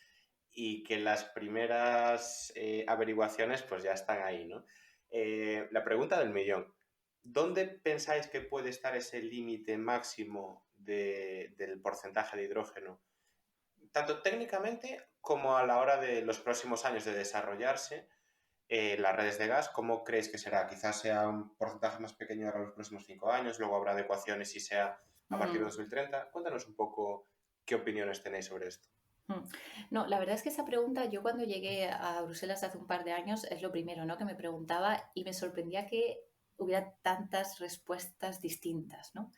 y que las primeras averiguaciones pues ya están ahí, ¿no? La pregunta del millón. ¿Dónde pensáis que puede estar ese límite máximo del porcentaje de hidrógeno? Tanto técnicamente como a la hora de los próximos años de desarrollarse las redes de gas, ¿cómo creéis que será? Quizás sea un porcentaje más pequeño ahora los próximos 5 años, luego habrá adecuaciones y sea a partir de Mm. 2030. Cuéntanos un poco qué opiniones tenéis sobre esto. No, la verdad es que esa pregunta, yo cuando llegué a Bruselas hace un par de años, es lo primero, ¿no? Que me preguntaba y me sorprendía que hubiera tantas respuestas distintas, ¿no?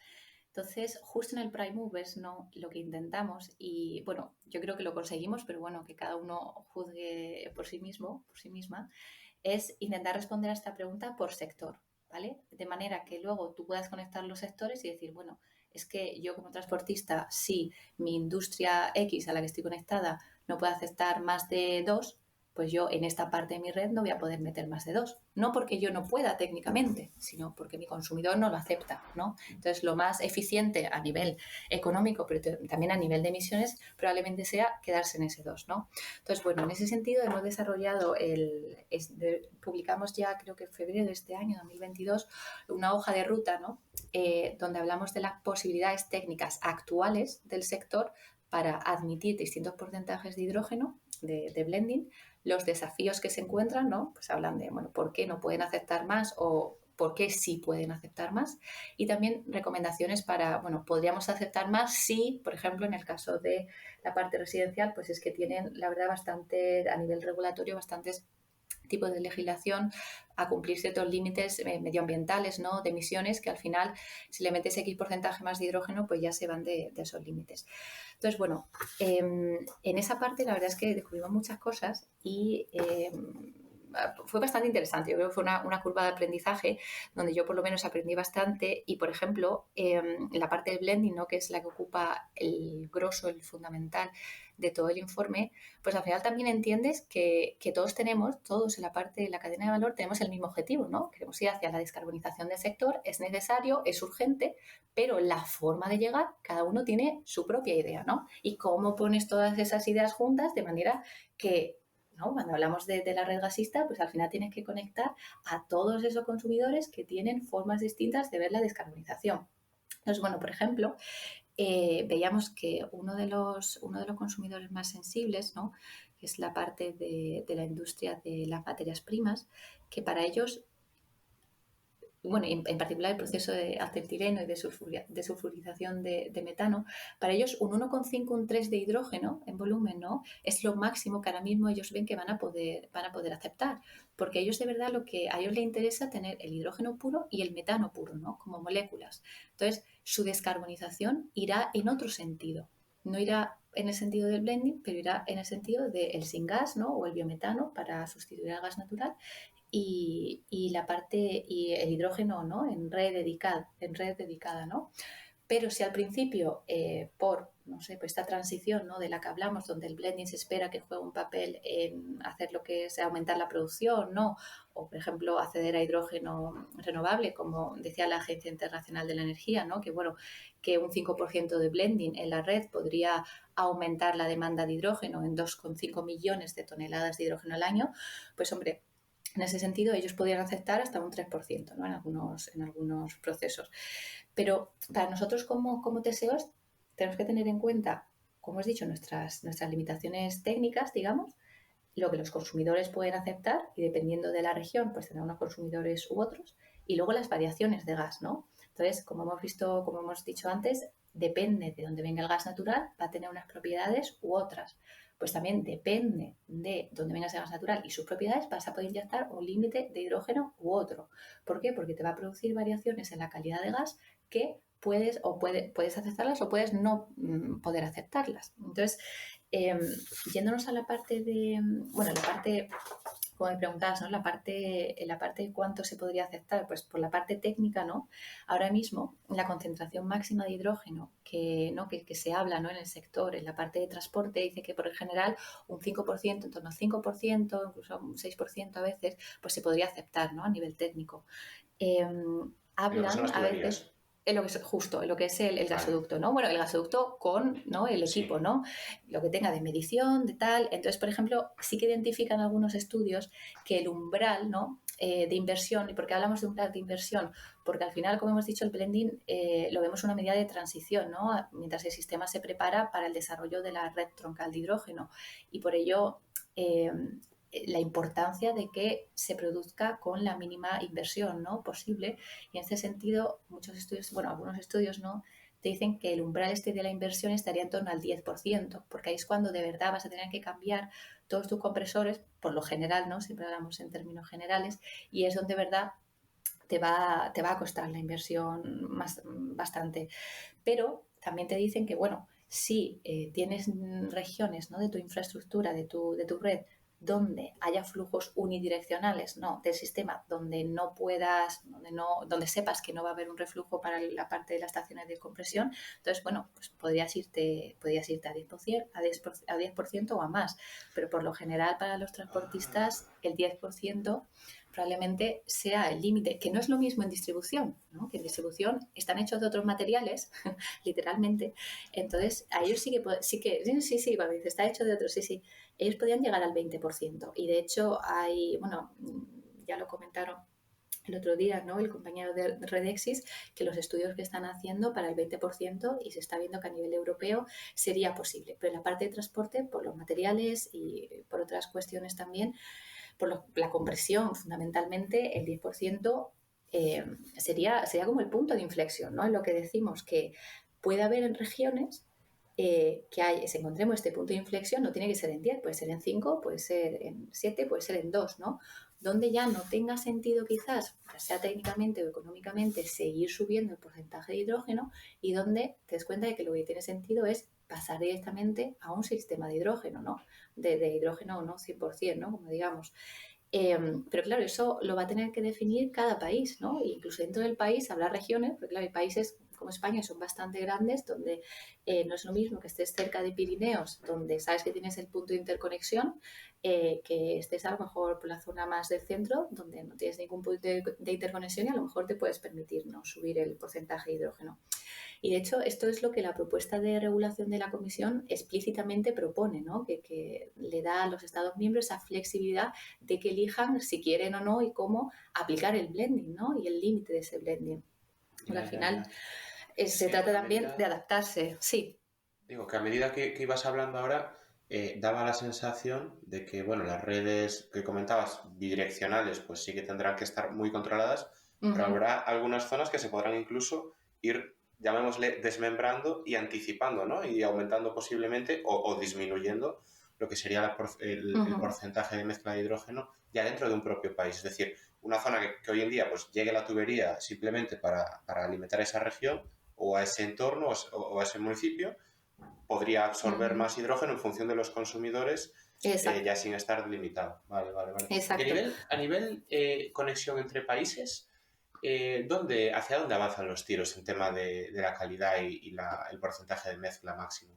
Entonces, justo en el Prime Movers, ¿no? Lo que intentamos, y bueno, yo creo que lo conseguimos, pero bueno, que cada uno juzgue por sí mismo, por sí misma, es intentar responder a esta pregunta por sector, ¿vale? De manera que luego tú puedas conectar los sectores y decir, bueno, es que yo como transportista, si mi industria X a la que estoy conectada no puede aceptar más de 2, pues yo en esta parte de mi red no voy a poder meter más de 2. No porque yo no pueda técnicamente, sino porque mi consumidor no lo acepta, ¿no? Entonces, lo más eficiente a nivel económico, pero también a nivel de emisiones, probablemente sea quedarse en ese 2, ¿no? Entonces, bueno, en ese sentido hemos desarrollado publicamos ya creo que en febrero de este año, 2022, una hoja de ruta, ¿no? Donde hablamos de las posibilidades técnicas actuales del sector para admitir distintos porcentajes de hidrógeno, de blending, los desafíos que se encuentran, ¿no? Pues hablan de, bueno, por qué no pueden aceptar más o por qué sí pueden aceptar más, y también recomendaciones para, bueno, podríamos aceptar más si, por ejemplo, en el caso de la parte residencial, pues es que tienen, la verdad, bastante, a nivel regulatorio, bastantes tipos de legislación a cumplir ciertos límites medioambientales, ¿no? De emisiones, que al final, si le metes X porcentaje más de hidrógeno, pues ya se van de esos límites. Entonces, bueno, en esa parte la verdad es que descubrimos muchas cosas y fue bastante interesante. Yo creo que fue una curva de aprendizaje donde yo por lo menos aprendí bastante y, por ejemplo, la parte del blending, ¿no? Que es la que ocupa el grosso, el fundamental de todo el informe, pues al final también entiendes que todos en la parte de la cadena de valor tenemos el mismo objetivo, ¿no? Queremos ir hacia la descarbonización del sector, es necesario, es urgente, pero la forma de llegar, cada uno tiene su propia idea, ¿no? Y cómo pones todas esas ideas juntas de manera que, ¿no? Cuando hablamos de la red gasista, pues al final tienes que conectar a todos esos consumidores que tienen formas distintas de ver la descarbonización. Entonces, bueno, por ejemplo, veíamos que uno de los consumidores más sensibles, ¿no? Que es la parte de la industria de las materias primas, que para ellos, bueno, en particular el proceso de acetileno y de sulfurización de metano, para ellos un 1,5, un 3 de hidrógeno en volumen, ¿no? Es lo máximo que ahora mismo ellos ven que van a poder aceptar, porque ellos de verdad lo que a ellos les interesa tener el hidrógeno puro y el metano puro, ¿no? Como moléculas. Entonces, su descarbonización irá en otro sentido. No irá en el sentido del blending, pero irá en el sentido del syngas, ¿no? O el biometano para sustituir al gas natural y la parte y el hidrógeno, ¿no? En red dedicada, ¿no? Pero si al principio, por, no sé, pues esta transición, ¿no? De la que hablamos, donde el blending se espera que juegue un papel en hacer lo que es aumentar la producción, ¿no? O, por ejemplo, acceder a hidrógeno renovable, como decía la Agencia Internacional de la Energía, ¿no? Que, bueno, que un 5% de blending en la red podría aumentar la demanda de hidrógeno en 2,5 millones de toneladas de hidrógeno al año, pues, hombre, en ese sentido, ellos podrían aceptar hasta un 3%, ¿no? En algunos procesos. Pero para nosotros como TSEOs tenemos que tener en cuenta, como has dicho, nuestras limitaciones técnicas, digamos, lo que los consumidores pueden aceptar y dependiendo de la región, pues tendrán unos consumidores u otros, y luego las variaciones de gas, ¿no? Entonces, como hemos dicho antes, depende de dónde venga el gas natural, va a tener unas propiedades u otras. Pues también depende de dónde venga ese gas natural y sus propiedades, vas a poder inyectar un límite de hidrógeno u otro. ¿Por qué? Porque te va a producir variaciones en la calidad de gas que puedes aceptarlas o puedes no poder aceptarlas. Entonces, yéndonos a la parte como me preguntabas, ¿no? En la parte de cuánto se podría aceptar, pues por la parte técnica, ¿no? Ahora mismo, la concentración máxima de hidrógeno que se habla, ¿no? En el sector, en la parte de transporte, dice que por en general un 5%, en torno al 5%, incluso un 6% a veces, pues se podría aceptar, ¿no? A nivel técnico. En lo que son Hablan las a veces tuberías. en lo que es justo, en lo que es el Vale. gasoducto, ¿no? Bueno, el gasoducto con, ¿no? El equipo, Sí. ¿no? Lo que tenga de medición, de tal. Entonces, por ejemplo, sí que identifican algunos estudios que el umbral, ¿no? De inversión. ¿Y por qué hablamos de umbral de inversión? Porque al final, como hemos dicho, el blending lo vemos una medida de transición, ¿no? Mientras el sistema se prepara para el desarrollo de la red troncal de hidrógeno. Y por ello, eh, la importancia de que se produzca con la mínima inversión, ¿no? Posible. Y en este sentido, muchos estudios, bueno, algunos estudios, ¿no? Te dicen que el umbral de la inversión estaría en torno al 10%, porque ahí es cuando de verdad vas a tener que cambiar todos tus compresores, por lo general, ¿no? Siempre hablamos en términos generales, y es donde de verdad te va a costar la inversión bastante. Pero también te dicen que, bueno, si tienes regiones, ¿no? De tu infraestructura, de tu red, donde haya flujos unidireccionales, ¿no? Del sistema, donde no puedas, donde sepas que no va a haber un reflujo para la parte de las estaciones de compresión, entonces, bueno, pues podrías irte a 10%, a 10% o a más, pero por lo general para los transportistas el 10% probablemente sea el límite, que no es lo mismo en distribución, ¿no? Que en distribución están hechos de otros materiales, literalmente. Entonces, a ellos sí, cuando dice está hecho de otros, sí, ellos podían llegar al 20%. Y de hecho, bueno, ya lo comentaron el otro día, ¿no? El compañero de Redexis, que los estudios que están haciendo para el 20% y se está viendo que a nivel europeo sería posible. Pero en la parte de transporte, por los materiales y por otras cuestiones también, la compresión, fundamentalmente, el 10% sería como el punto de inflexión, ¿no? En lo que decimos que puede haber en regiones se encontremos este punto de inflexión, no tiene que ser en 10, puede ser en 5, puede ser en 7, puede ser en 2, ¿no? Donde ya no tenga sentido quizás, ya sea técnicamente o económicamente, seguir subiendo el porcentaje de hidrógeno y donde te des cuenta de que lo que tiene sentido es pasar directamente a un sistema de hidrógeno, ¿no? De hidrógeno no 100%, ¿no? Como digamos. Pero claro, eso lo va a tener que definir cada país, ¿no? E incluso dentro del país habrá regiones, porque claro, hay países como España son bastante grandes, donde no es lo mismo que estés cerca de Pirineos, donde sabes que tienes el punto de interconexión, que estés a lo mejor por la zona más del centro, donde no tienes ningún punto de interconexión y a lo mejor te puedes permitir, ¿no? Subir el porcentaje de hidrógeno. Y de hecho, esto es lo que la propuesta de regulación de la Comisión explícitamente propone, ¿no? Que le da a los Estados miembros esa flexibilidad de que elijan si quieren o no y cómo aplicar el blending, ¿no? Y el límite de ese blending. Porque al final se trata también de adaptarse, sí. Digo que a medida que ibas hablando ahora, daba la sensación de que, bueno, las redes que comentabas bidireccionales, pues sí que tendrán que estar muy controladas, pero habrá algunas zonas que se podrán incluso ir, llamémosle, desmembrando y anticipando, ¿no? Y aumentando posiblemente o disminuyendo lo que sería el porcentaje de mezcla de hidrógeno ya dentro de un propio país. Es decir, una zona que hoy en día pues llegue la tubería simplemente para alimentar esa región o a ese entorno o a ese municipio, podría absorber más hidrógeno en función de los consumidores, Exacto, ya sin estar limitado. Vale. Y exacto. a nivel conexión entre países, ¿hacia dónde avanzan los tiros en tema de la calidad y el porcentaje de mezcla máximo?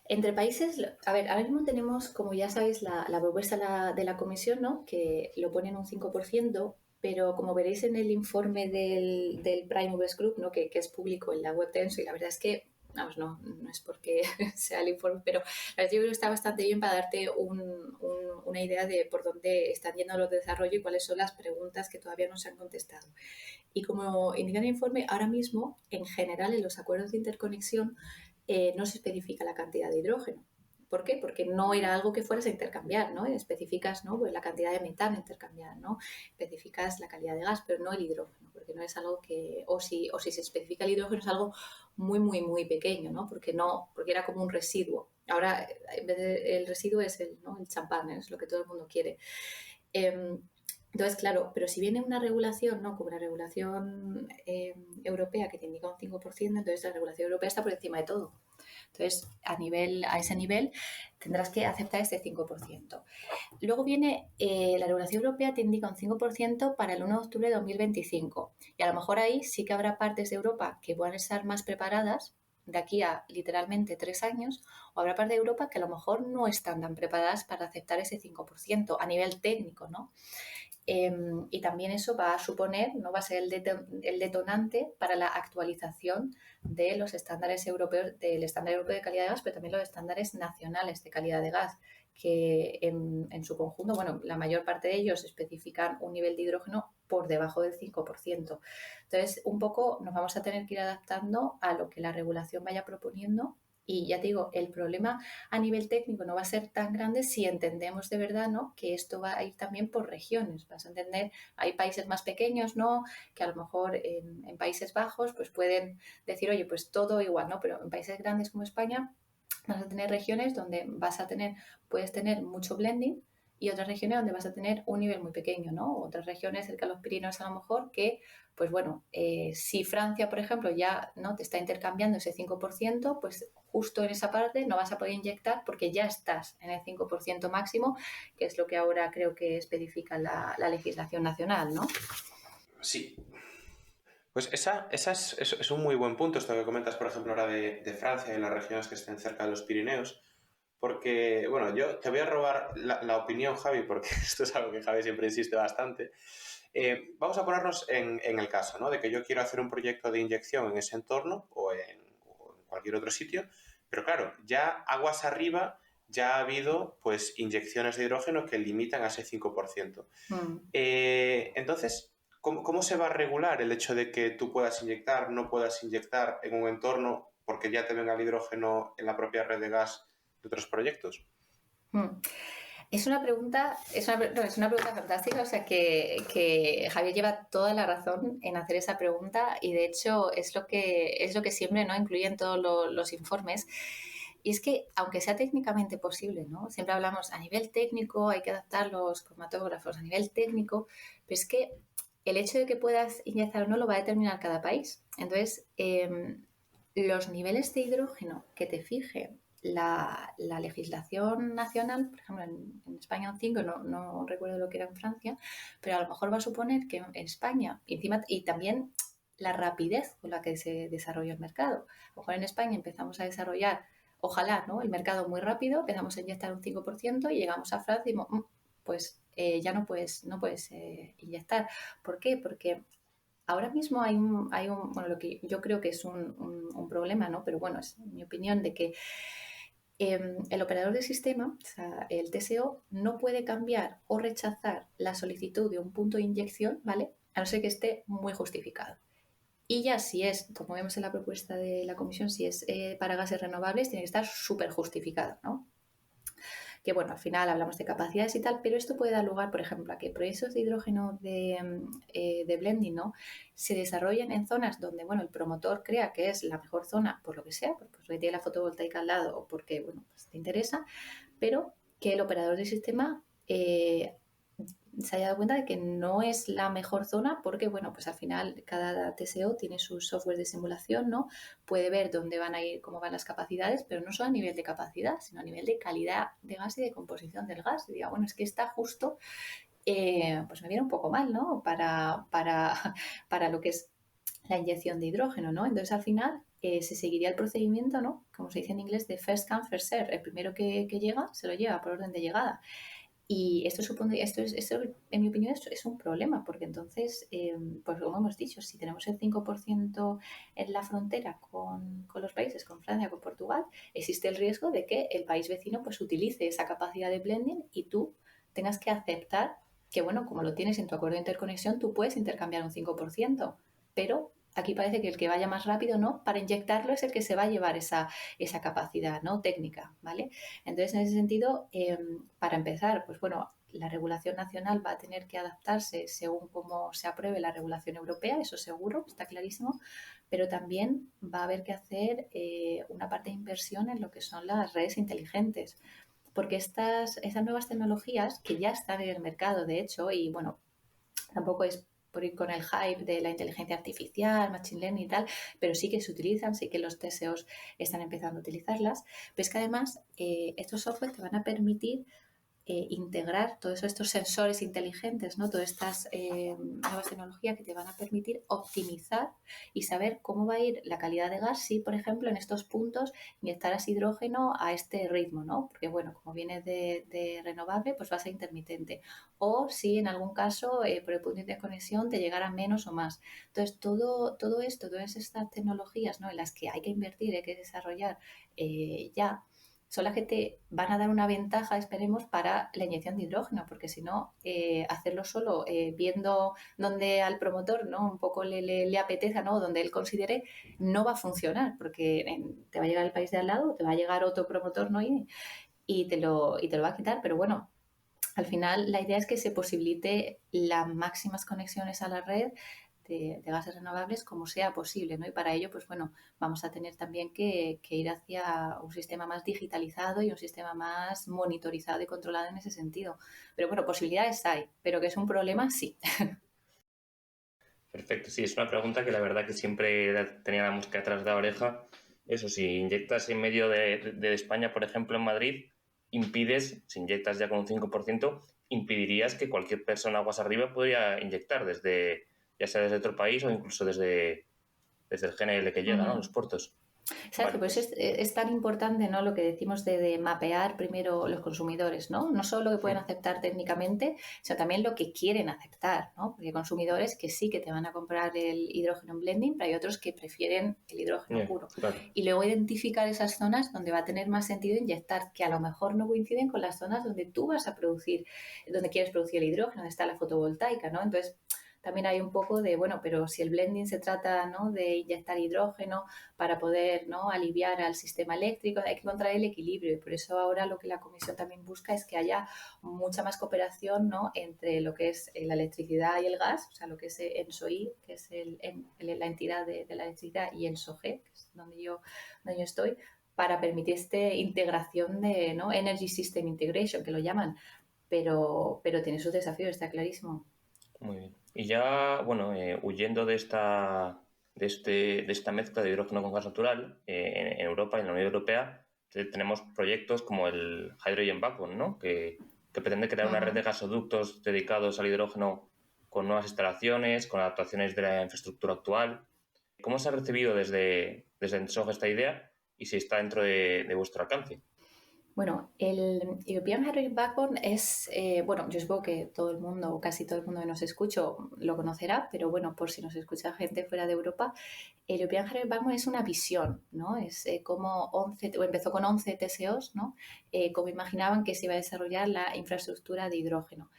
Entre países, a ver, ahora mismo tenemos, como ya sabéis, la propuesta de la Comisión, ¿no? Que lo pone en un 5%, pero como veréis en el informe del Prime Movers Group, ¿no? Que es público en la web de ENSO, y la verdad es que, vamos, no es porque sea el informe, pero la verdad yo creo que está bastante bien para darte una idea de por dónde están yendo los desarrollos y cuáles son las preguntas que todavía no se han contestado. Y como indica el informe, ahora mismo, en general, en los acuerdos de interconexión, no se especifica la cantidad de hidrógeno. ¿Por qué? Porque no era algo que fueras a intercambiar, ¿no? Especificas, ¿no? Pues la cantidad de metano intercambiar, ¿no? Especificas la calidad de gas, pero no el hidrógeno, porque no es algo que, o si se especifica el hidrógeno es algo muy pequeño, ¿no? Porque era como un residuo. Ahora, en vez el residuo es el champán, ¿eh? Es lo que todo el mundo quiere. Entonces, claro, pero si viene una regulación, ¿no? Como la regulación europea que te indica un 5%, entonces la regulación europea está por encima de todo. Entonces, a ese nivel tendrás que aceptar este 5%. Luego viene la regulación europea te indica un 5% para el 1 de octubre de 2025. Y a lo mejor ahí sí que habrá partes de Europa que puedan estar más preparadas de aquí a literalmente 3 años, o habrá partes de Europa que a lo mejor no están tan preparadas para aceptar ese 5% a nivel técnico, ¿no? Y también eso va a suponer, no va a ser el detonante para la actualización de los estándares europeos, del estándar europeo de calidad de gas, pero también los estándares nacionales de calidad de gas, que en su conjunto, bueno, la mayor parte de ellos especifican un nivel de hidrógeno por debajo del 5%. Entonces, un poco nos vamos a tener que ir adaptando a lo que la regulación vaya proponiendo. Y ya te digo, el problema a nivel técnico no va a ser tan grande si entendemos de verdad, ¿no?, que esto va a ir también por regiones. Vas a entender, hay países más pequeños, ¿no?, que a lo mejor en Países Bajos pues pueden decir, oye, pues todo igual, ¿no? Pero en países grandes como España vas a tener regiones donde puedes tener mucho blending, y otras regiones donde vas a tener un nivel muy pequeño, ¿no? Otras regiones cerca de los Pirineos a lo mejor que, pues bueno, si Francia, por ejemplo, ya no te está intercambiando ese 5%, pues justo en esa parte no vas a poder inyectar porque ya estás en el 5% máximo, que es lo que ahora creo que especifica la legislación nacional, ¿no? Sí. Pues es un muy buen punto esto que comentas, por ejemplo, ahora de Francia y las regiones que estén cerca de los Pirineos, porque, bueno, yo te voy a robar la opinión, Javi, porque esto es algo que Javi siempre insiste bastante. Vamos a ponernos en el caso, ¿no?, de que yo quiero hacer un proyecto de inyección en ese entorno o en cualquier otro sitio, pero claro, ya aguas arriba ya ha habido pues inyecciones de hidrógeno que limitan a ese 5%. Entonces, ¿cómo se va a regular el hecho de que tú puedas inyectar, no puedas inyectar en un entorno porque ya te venga el hidrógeno en la propia red de gas de otros proyectos? Es una pregunta, es una pregunta fantástica, o sea que Javier lleva toda la razón en hacer esa pregunta, y de hecho es lo que siempre, ¿no?, incluyen todos los informes. Y es que, aunque sea técnicamente posible, ¿no?, siempre hablamos a nivel técnico, hay que adaptar los cromatógrafos a nivel técnico, pero es que el hecho de que puedas inyectar o no lo va a determinar cada país. Entonces, los niveles de hidrógeno que te fije la legislación nacional, por ejemplo, en España un 5, no recuerdo lo que era en Francia, pero a lo mejor va a suponer que en España, y también la rapidez con la que se desarrolla el mercado. A lo mejor en España empezamos a desarrollar, ojalá, ¿no?, el mercado muy rápido, empezamos a inyectar un 5% y llegamos a Francia y decimos, pues ya no puedes inyectar. ¿Por qué? Porque ahora mismo hay bueno, lo que yo creo que es un problema, ¿no?, pero bueno, es mi opinión, de que el operador de sistema, o sea, el TSO, no puede cambiar o rechazar la solicitud de un punto de inyección, ¿vale?, a no ser que esté muy justificado. Y ya si es, como vemos en la propuesta de la comisión, si es para gases renovables, tiene que estar súper justificado, ¿no? Que bueno, al final hablamos de capacidades y tal, pero esto puede dar lugar, por ejemplo, a que proyectos de hidrógeno de blending, ¿no?, se desarrollen en zonas donde, bueno, el promotor crea que es la mejor zona, por lo que sea, porque tiene la fotovoltaica al lado o porque, bueno, pues te interesa, pero que el operador del sistema se haya dado cuenta de que no es la mejor zona, porque, bueno, pues al final cada TSO tiene su software de simulación, ¿no? Puede ver dónde van a ir, cómo van las capacidades, pero no solo a nivel de capacidad, sino a nivel de calidad de gas y de composición del gas. Y diga, bueno, es que está justo, pues me viene un poco mal, ¿no?, para lo que es la inyección de hidrógeno, ¿no? Entonces, al final, se seguiría el procedimiento, ¿no?, como se dice en inglés, de first come, first serve. El primero que llega, se lo lleva por orden de llegada. Y esto en mi opinión, es un problema, porque entonces, pues como hemos dicho, si tenemos el 5% en la frontera con los países, con Francia, con Portugal, existe el riesgo de que el país vecino pues utilice esa capacidad de blending y tú tengas que aceptar que, bueno, como lo tienes en tu acuerdo de interconexión, tú puedes intercambiar un 5%, pero aquí parece que el que vaya más rápido, ¿no?, para inyectarlo es el que se va a llevar esa capacidad, ¿no?, técnica, ¿vale? Entonces, en ese sentido, para empezar, pues bueno, la regulación nacional va a tener que adaptarse según cómo se apruebe la regulación europea, eso seguro, está clarísimo, pero también va a haber que hacer una parte de inversión en lo que son las redes inteligentes, porque esas nuevas tecnologías que ya están en el mercado, de hecho, y bueno, tampoco es por ir con el hype de la inteligencia artificial, machine learning y tal, pero sí que se utilizan, sí que los TSOs están empezando a utilizarlas. Pero es que además estos software te van a permitir integrar todos estos sensores inteligentes, ¿no? Todas estas nuevas tecnologías que te van a permitir optimizar y saber cómo va a ir la calidad de gas si, por ejemplo, en estos puntos inyectaras hidrógeno a este ritmo, ¿no? Porque, bueno, como viene de renovable, pues va a ser intermitente. O si en algún caso, por el punto de interconexión, te llegara menos o más. Entonces, todo esto, todas estas tecnologías, ¿no? En las que hay que invertir, hay que desarrollar ya son las que te van a dar una ventaja, esperemos, para la inyección de hidrógeno, porque si no, hacerlo solo viendo donde al promotor, ¿no? Un poco le apetezca, ¿no? Donde él considere, no va a funcionar, porque te va a llegar el país de al lado, te va a llegar otro promotor, ¿no? Y te lo va a quitar, pero bueno, al final la idea es que se posibilite las máximas conexiones a la red de gases renovables como sea posible, ¿no? Y para ello, pues bueno, vamos a tener también que ir hacia un sistema más digitalizado y un sistema más monitorizado y controlado en ese sentido. Pero bueno, posibilidades hay, pero que es un problema, sí. Perfecto, sí, es una pregunta que la verdad que siempre tenía la música detrás de la oreja. Eso, si inyectas en medio de España, por ejemplo, en Madrid, si inyectas ya con un 5%, impedirías que cualquier persona aguas arriba podría inyectar ya sea desde otro país o incluso desde el GNL que llega, ¿no? Los puertos. Exacto, Vale, por eso pues es tan importante, ¿no? Lo que decimos de mapear primero los consumidores, ¿no? No solo lo que pueden aceptar técnicamente, sino también lo que quieren aceptar, ¿no? Porque hay consumidores que sí que te van a comprar el hidrógeno en blending, pero hay otros que prefieren el hidrógeno puro. claro. Y luego identificar esas zonas donde va a tener más sentido inyectar, que a lo mejor no coinciden con las zonas donde tú vas a producir, donde quieres producir el hidrógeno, donde está la fotovoltaica, ¿no? Entonces, también hay un poco de, bueno, pero si el blending se trata, ¿no? De inyectar hidrógeno para poder, ¿no? Aliviar al sistema eléctrico, hay que encontrar el equilibrio y por eso ahora lo que la Comisión también busca es que haya mucha más cooperación, ¿no? Entre lo que es la electricidad y el gas, o sea, lo que es ENSOI, que es la entidad de la electricidad, y ENSOG, que es donde yo estoy, para permitir esta integración de, ¿no? Energy System Integration, que lo llaman, pero tiene sus desafíos, está clarísimo. Muy bien. Y ya, bueno, huyendo de esta mezcla de hidrógeno con gas natural, en Europa, en la Unión Europea, tenemos proyectos como el Hydrogen Backbone, ¿no? Que pretende crear una red de gasoductos dedicados al hidrógeno con nuevas instalaciones, con adaptaciones de la infraestructura actual. ¿Cómo se ha recibido desde ENSOG esta idea y si está dentro de vuestro alcance? Bueno, el European Hydrogen Backbone es, bueno, yo supongo que todo el mundo, o casi todo el mundo que nos escucha lo conocerá, pero bueno, por si nos escucha gente fuera de Europa, el European Hydrogen Backbone es una visión, ¿no? Es como empezó con 11 TSOs, ¿no? Como imaginaban que se iba a desarrollar la infraestructura de hidrógeno.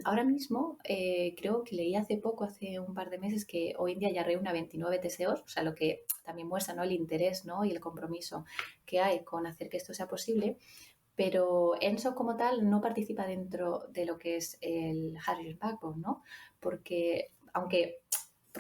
Ahora mismo, creo que leí hace poco, hace un par de meses, que hoy en día ya reúne 29 TSOs, o sea, lo que también muestra, ¿no? El interés, ¿no? Y el compromiso que hay con hacer que esto sea posible, pero ENSO como tal no participa dentro de lo que es el Hydrogen Backbone, ¿no? Porque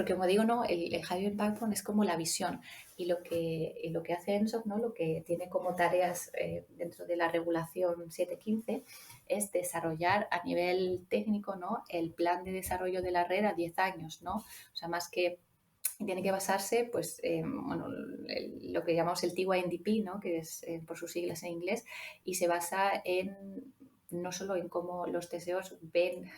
como digo, no, el Hydrogen Backbone es como la visión y lo que hace ENSOC, ¿no? Lo que tiene como tareas dentro de la regulación 715 es desarrollar a nivel técnico, ¿no? El plan de desarrollo de la red a 10 años, ¿no? O sea, más que tiene que basarse, pues, bueno, lo que llamamos el TYNDP, ¿no? Que es por sus siglas en inglés, y se basa no solo en cómo los TSOs ven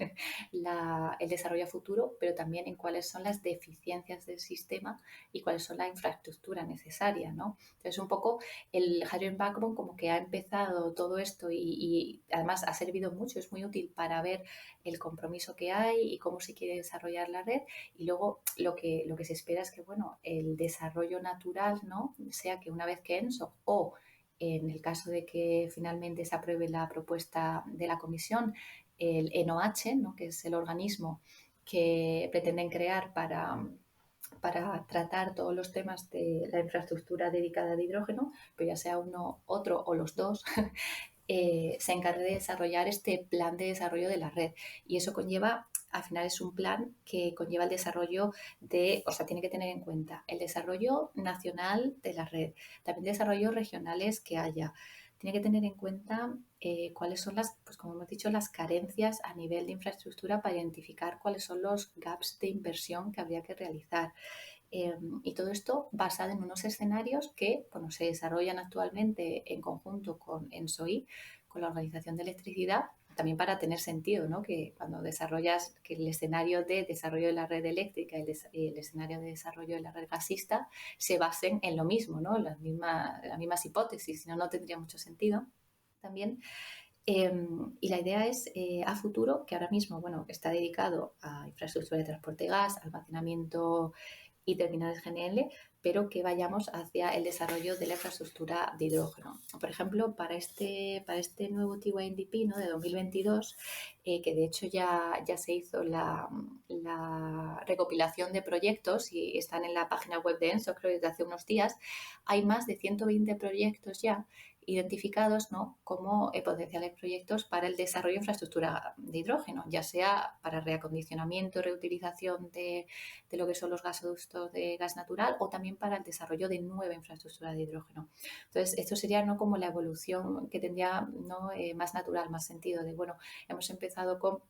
el desarrollo a futuro, pero también en cuáles son las deficiencias del sistema y cuáles son la infraestructura necesaria, ¿no? Entonces, un poco el Hydrogen Backbone como que ha empezado todo esto y además ha servido mucho, es muy útil para ver el compromiso que hay y cómo se quiere desarrollar la red y luego lo que se espera es que, bueno, el desarrollo natural, ¿no? Sea que una vez que ENSO o en el caso de que finalmente se apruebe la propuesta de la Comisión, el NOH, ¿no? Que es el organismo que pretenden crear para tratar todos los temas de la infraestructura dedicada de hidrógeno, pero ya sea uno, otro o los dos, se encargue de desarrollar este plan de desarrollo de la red. Y eso conlleva, al final es un plan que conlleva el desarrollo o sea, tiene que tener en cuenta el desarrollo nacional de la red, también desarrollos regionales que haya, tiene que tener en cuenta cuáles son las, pues como hemos dicho, las carencias a nivel de infraestructura para identificar cuáles son los gaps de inversión que habría que realizar. Y todo esto basado en unos escenarios que, bueno, se desarrollan actualmente en conjunto con ENSOI, con la Organización de Electricidad, también para tener sentido, ¿no? Que cuando desarrollas, que el escenario de desarrollo de la red eléctrica y el escenario de desarrollo de la red gasista se basen en lo mismo, ¿no? Las mismas hipótesis, si no, no tendría mucho sentido. También y la idea es a futuro, que ahora mismo bueno, está dedicado a infraestructura de transporte de gas, almacenamiento y terminales GNL, pero que vayamos hacia el desarrollo de la infraestructura de hidrógeno. Por ejemplo, para este nuevo TYNDP, ¿no? De 2022, que de hecho ya se hizo la recopilación de proyectos y están en la página web de ENSO, creo, desde hace unos días, hay más de 120 proyectos ya identificados, ¿no? Como potenciales proyectos para el desarrollo de infraestructura de hidrógeno, ya sea para reacondicionamiento, reutilización de lo que son los gasoductos de gas natural o también para el desarrollo de nueva infraestructura de hidrógeno. Entonces, esto sería no como la evolución que tendría ¿no? Más natural, más sentido de, bueno, hemos empezado con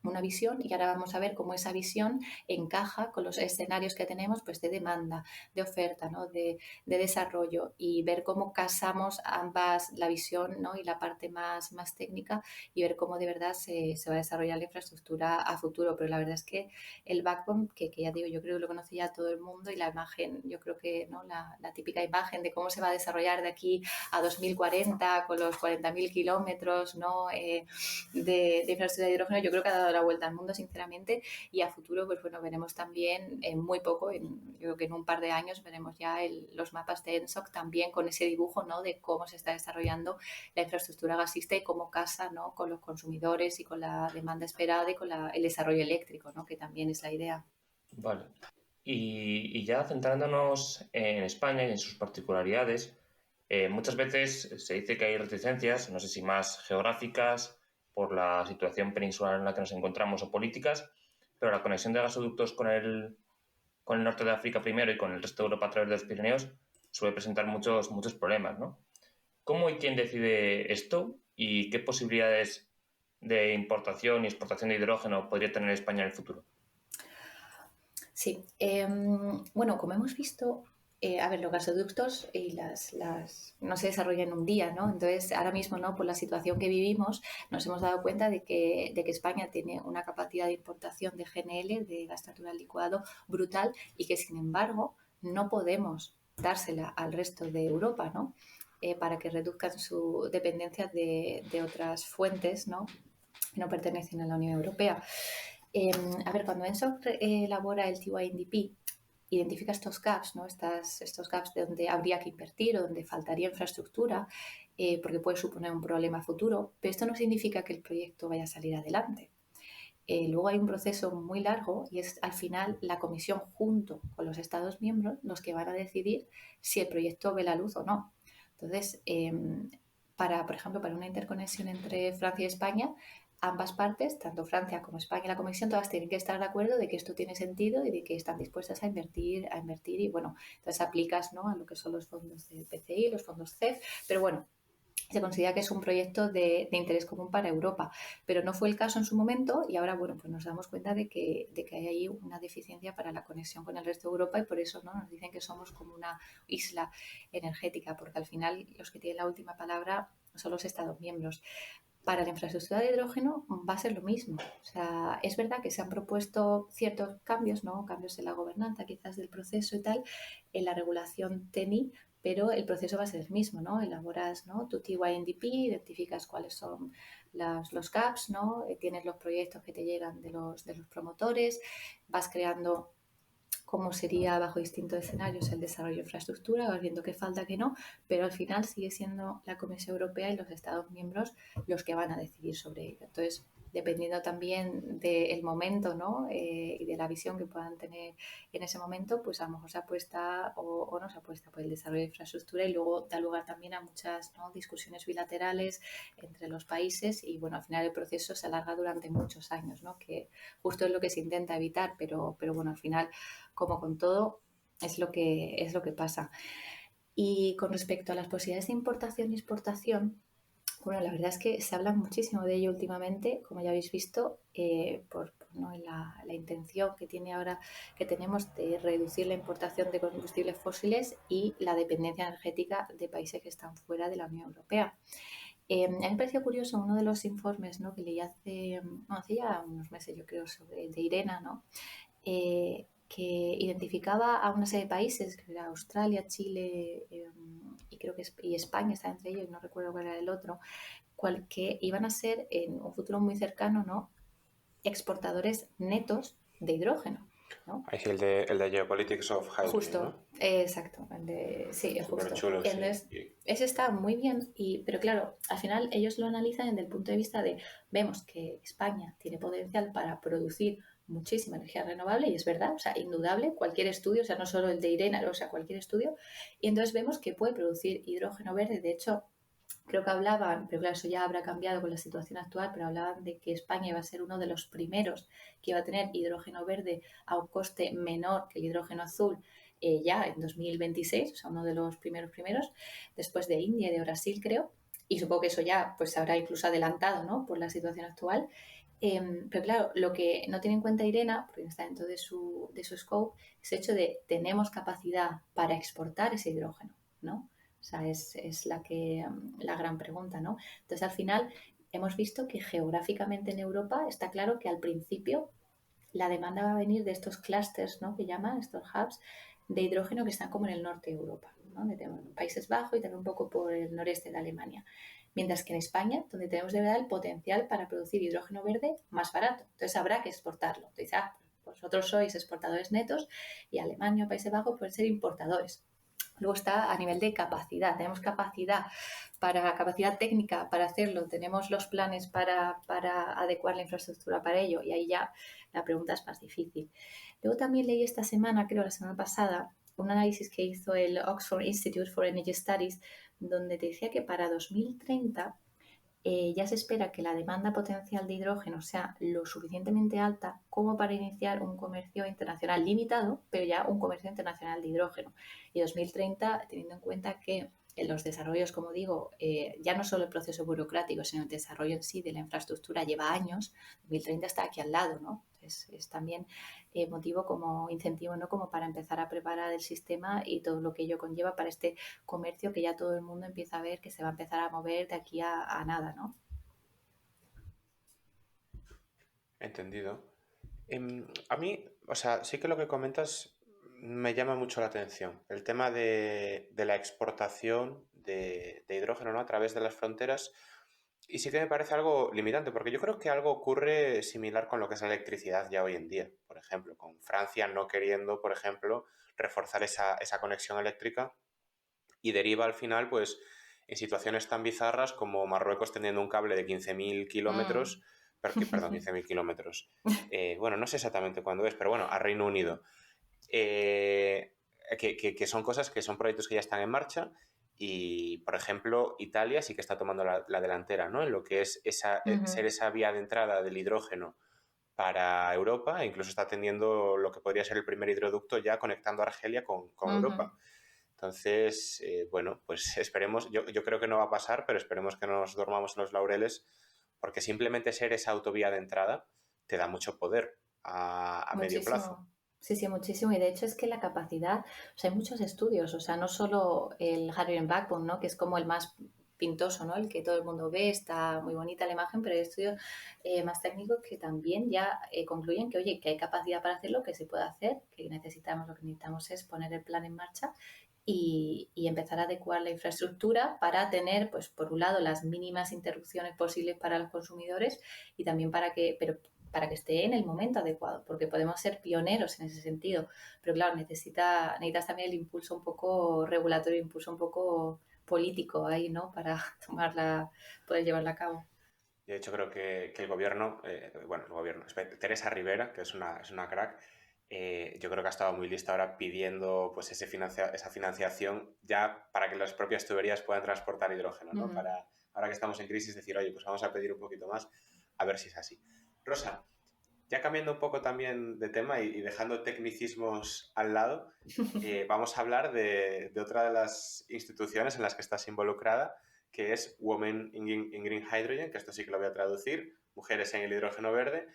una visión y ahora vamos a ver cómo esa visión encaja con los escenarios que tenemos pues de demanda, de oferta, ¿no? de desarrollo y ver cómo casamos ambas, la visión, ¿no? y la parte más técnica y ver cómo de verdad se va a desarrollar la infraestructura a futuro. Pero la verdad es que el backbone, que ya digo, yo creo que lo conoce ya todo el mundo y la imagen, yo creo que ¿no? la típica imagen de cómo se va a desarrollar de aquí a 2040 con los 40.000 kilómetros ¿no? de infraestructura de hidrógeno, yo creo que ha dado la vuelta al mundo, sinceramente, y a futuro, pues bueno, veremos también en muy poco, yo creo que en un par de años veremos ya los mapas de ENSOC también con ese dibujo, ¿no? De cómo se está desarrollando la infraestructura gasista y cómo casa, ¿no? Con los consumidores y con la demanda esperada y con el desarrollo eléctrico, ¿no? Que también es la idea. Vale. Y ya centrándonos en España y en sus particularidades, muchas veces se dice que hay reticencias, no sé si más geográficas, por la situación peninsular en la que nos encontramos o políticas, pero la conexión de gasoductos con el norte de África primero y con el resto de Europa a través de los Pirineos suele presentar muchos problemas, ¿no? ¿Cómo y quién decide esto y qué posibilidades de importación y exportación de hidrógeno podría tener España en el futuro? Sí, bueno, como hemos visto, a ver, los gasoductos y no se desarrollan en un día, ¿no? Entonces, ahora mismo, ¿no? Por la situación que vivimos, nos hemos dado cuenta de que España tiene una capacidad de importación de GNL, de gas natural licuado, brutal y que, sin embargo, no podemos dársela al resto de Europa, ¿no? Para que reduzcan su dependencia de otras fuentes, ¿no? Que no pertenecen a la Unión Europea. A ver, cuando ENSOC elabora el TYNDP, identifica estos gaps, ¿no? estos gaps de donde habría que invertir o donde faltaría infraestructura, porque puede suponer un problema futuro, pero esto no significa que el proyecto vaya a salir adelante. Luego hay un proceso muy largo y es al final la Comisión junto con los Estados miembros los que van a decidir si el proyecto ve la luz o no. Entonces, por ejemplo, para una interconexión entre Francia y España, ambas partes, tanto Francia como España y la Comisión, todas tienen que estar de acuerdo de que esto tiene sentido y de que están dispuestas a invertir y bueno, entonces aplicas ¿no? a lo que son los fondos del PCI, los fondos CEF, pero bueno, se considera que es un proyecto de interés común para Europa, pero no fue el caso en su momento y ahora, bueno, pues nos damos cuenta de que hay ahí una deficiencia para la conexión con el resto de Europa y por eso ¿no? nos dicen que somos como una isla energética, porque al final los que tienen la última palabra son los Estados miembros. Para la infraestructura de hidrógeno va a ser lo mismo. O sea, es verdad que se han propuesto ciertos cambios, ¿no? Cambios en la gobernanza, quizás del proceso y tal, en la regulación TENI, pero el proceso va a ser el mismo, ¿no? Elaboras ¿no? tu TYNDP, identificas cuáles son los gaps, ¿no? Tienes los proyectos que te llegan de los promotores, vas creando cómo sería bajo distintos escenarios el desarrollo de infraestructura, vas viendo qué falta, qué no, pero al final sigue siendo la Comisión Europea y los Estados miembros los que van a decidir sobre ello. Entonces, dependiendo también del momento ¿no? Y de la visión que puedan tener en ese momento, pues a lo mejor se apuesta o no se apuesta por el desarrollo de infraestructura y luego da lugar también a muchas ¿no? discusiones bilaterales entre los países y bueno, al final el proceso se alarga durante muchos años, ¿no? Que justo es lo que se intenta evitar, pero bueno, al final como con todo, es lo que pasa. Y con respecto a las posibilidades de importación y exportación, bueno, la verdad es que se habla muchísimo de ello últimamente, como ya habéis visto, ¿no? La intención que tiene ahora, que tenemos de reducir la importación de combustibles fósiles y la dependencia energética de países que están fuera de la Unión Europea. A mí me pareció curioso uno de los informes, ¿no?, que leí hace ya unos meses, yo creo, de IRENA, ¿no? Que identificaba a una serie de países, que era Australia, Chile, y creo que y España está entre ellos, no recuerdo cuál era el otro, que iban a ser en un futuro muy cercano, ¿no?, exportadores netos de hidrógeno, ¿no? Ahí sí, el de Geopolitics of Hydrogen, Justo, ¿no? exacto, sí, Súper justo. chulo, sí. Entonces, ese está muy bien, pero claro, al final ellos lo analizan desde el punto de vista de, vemos que España tiene potencial para producir muchísima energía renovable, y es verdad, o sea, indudable, cualquier estudio, o sea, no solo el de IRENA, o sea, cualquier estudio, y entonces vemos que puede producir hidrógeno verde. De hecho, creo que hablaban, pero claro, eso ya habrá cambiado con la situación actual, pero hablaban de que España iba a ser uno de los primeros que iba a tener hidrógeno verde a un coste menor que el hidrógeno azul, ya en 2026, o sea, uno de los primeros, después de India y de Brasil, creo, y supongo que eso ya pues se habrá incluso adelantado, ¿no?, por la situación actual. Pero claro, lo que no tiene en cuenta Irena, porque no está dentro de su scope, es el hecho de tenemos capacidad para exportar ese hidrógeno, ¿no? O sea, es la gran pregunta, ¿no? Entonces, al final, hemos visto que geográficamente en Europa está claro que al principio la demanda va a venir de estos clústeres, ¿no?, que llaman, estos hubs de hidrógeno que están como en el norte de Europa, ¿no?, de Países Bajos y también un poco por el noreste de Alemania. Mientras que en España, donde tenemos de verdad el potencial para producir hidrógeno verde más barato. Entonces habrá que exportarlo. Entonces, vosotros sois exportadores netos y Alemania o Países Bajos pueden ser importadores. Luego está a nivel de capacidad. Tenemos capacidad técnica para hacerlo. Tenemos los planes para adecuar la infraestructura para ello. Y ahí ya la pregunta es más difícil. Luego también leí esta semana, creo la semana pasada, un análisis que hizo el Oxford Institute for Energy Studies, donde te decía que para 2030 ya se espera que la demanda potencial de hidrógeno sea lo suficientemente alta como para iniciar un comercio internacional limitado, pero ya un comercio internacional de hidrógeno. Y 2030, teniendo en cuenta que en los desarrollos, como digo, ya no solo el proceso burocrático, sino el desarrollo en sí de la infraestructura lleva años, 2030 está aquí al lado, ¿no? Es también motivo como incentivo, ¿no?, como para empezar a preparar el sistema y todo lo que ello conlleva para este comercio que ya todo el mundo empieza a ver que se va a empezar a mover de aquí a nada, ¿no? Entendido. A mí, o sea, sí que lo que comentas me llama mucho la atención. El tema de la exportación de hidrógeno, ¿no?, a través de las fronteras. Y sí que me parece algo limitante, porque yo creo que algo ocurre similar con lo que es la electricidad ya hoy en día. Por ejemplo, con Francia no queriendo, por ejemplo, reforzar esa conexión eléctrica, y deriva al final, pues, en situaciones tan bizarras como Marruecos teniendo un cable de 15.000 kilómetros, perdón, 15.000 kilómetros. Bueno, no sé exactamente cuándo es, pero bueno, a Reino Unido. Que son cosas que son proyectos que ya están en marcha. Y, por ejemplo, Italia sí que está tomando la delantera, ¿no?, en lo que es ser esa vía de entrada del hidrógeno para Europa, e incluso está teniendo lo que podría ser el primer hidroducto ya conectando a Argelia con Europa. Entonces, bueno, pues esperemos, yo creo que no va a pasar, pero esperemos que no nos dormamos en los laureles, porque simplemente ser esa autovía de entrada te da mucho poder a medio plazo. Sí, sí, muchísimo. Y de hecho es que la capacidad, o sea, hay muchos estudios, o sea, no solo el Hydrogen Backbone, ¿no?, que es como el más pintoso, ¿no?, el que todo el mundo ve, está muy bonita la imagen, pero hay estudios más técnicos que también ya concluyen que, oye, que hay capacidad para hacerlo, que se puede hacer, que lo que necesitamos es poner el plan en marcha y empezar a adecuar la infraestructura para tener, pues, por un lado, las mínimas interrupciones posibles para los consumidores y también para que esté en el momento adecuado, porque podemos ser pioneros en ese sentido, pero claro, necesitas también el impulso un poco regulatorio, impulso un poco político ahí, ¿no?, para poder llevarla a cabo. De hecho, creo que el gobierno, Teresa Rivera, que es una crack, yo creo que ha estado muy lista ahora pidiendo, pues, esa financiación ya para que las propias tuberías puedan transportar hidrógeno, ¿no? Para, ahora que estamos en crisis, decir, oye, pues vamos a pedir un poquito más, a ver si es así. Rosa, Ya cambiando un poco también de tema y dejando tecnicismos al lado, vamos a hablar de otra de las instituciones en las que estás involucrada, que es Women in Green Hydrogen, que esto sí que lo voy a traducir, Mujeres en el Hidrógeno Verde,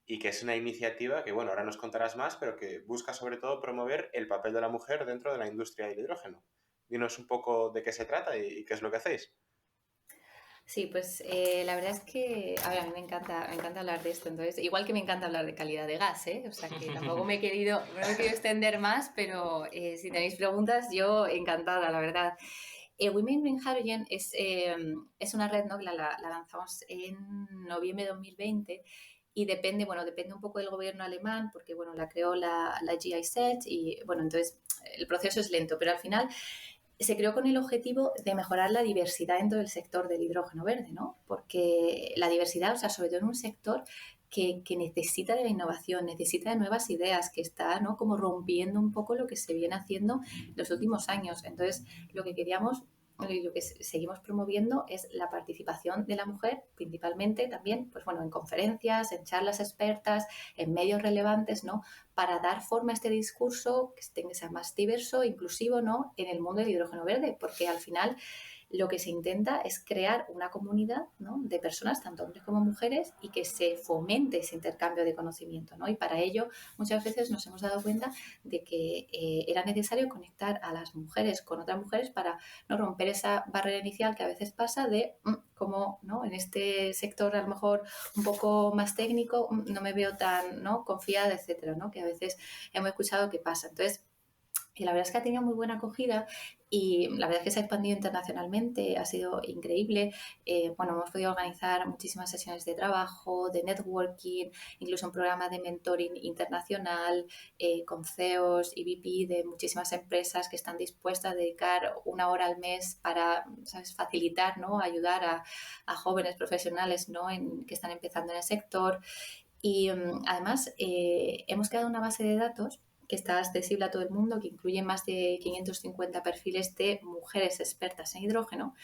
y que es una iniciativa que, bueno, ahora nos contarás más, pero que busca sobre todo promover el papel de la mujer dentro de la industria del hidrógeno. Dinos un poco de qué se trata y qué es lo que hacéis. Sí, pues la verdad es que a ver, a mí me encanta hablar de esto, entonces, igual que me encanta hablar de calidad de gas, ¿eh? O sea que tampoco no me he querido extender más, pero si tenéis preguntas, yo encantada, la verdad. Women Green Hydrogen es una red, ¿no? que la lanzamos en noviembre de 2020 y depende un poco del gobierno alemán, porque bueno, la creó la GIZ y bueno, entonces el proceso es lento, pero al final se creó con el objetivo de mejorar la diversidad dentro del sector del hidrógeno verde, ¿no? Porque la diversidad, o sea, sobre todo en un sector que necesita de la innovación, necesita de nuevas ideas, que está, ¿no? como rompiendo un poco lo que se viene haciendo los últimos años. Entonces, lo que queríamos y lo que seguimos promoviendo es la participación de la mujer, principalmente también, pues bueno, en conferencias, en charlas expertas, en medios relevantes, ¿no? Para dar forma a este discurso que sea más diverso, inclusivo, ¿no? En el mundo del hidrógeno verde, porque al final lo que se intenta es crear una comunidad, ¿no? de personas, tanto hombres como mujeres, y que se fomente ese intercambio de conocimiento, ¿no? Y para ello muchas veces nos hemos dado cuenta de que era necesario conectar a las mujeres con otras mujeres para no romper esa barrera inicial que a veces pasa de como, ¿no? en este sector a lo mejor un poco más técnico no me veo tan, ¿no? confiada, etcétera, ¿no? que a veces hemos escuchado que pasa. Entonces, y la verdad es que ha tenido muy buena acogida y la verdad es que se ha expandido internacionalmente, ha sido increíble. Bueno, hemos podido organizar muchísimas sesiones de trabajo, de networking, incluso un programa de mentoring internacional con CEOs y VP de muchísimas empresas que están dispuestas a dedicar 1 hora al mes para, ¿sabes? facilitar, ¿no? ayudar a jóvenes profesionales, ¿no? que están empezando en el sector. Y además hemos creado una base de datos que está accesible a todo el mundo, que incluye más de 550 perfiles de mujeres expertas en hidrógeno.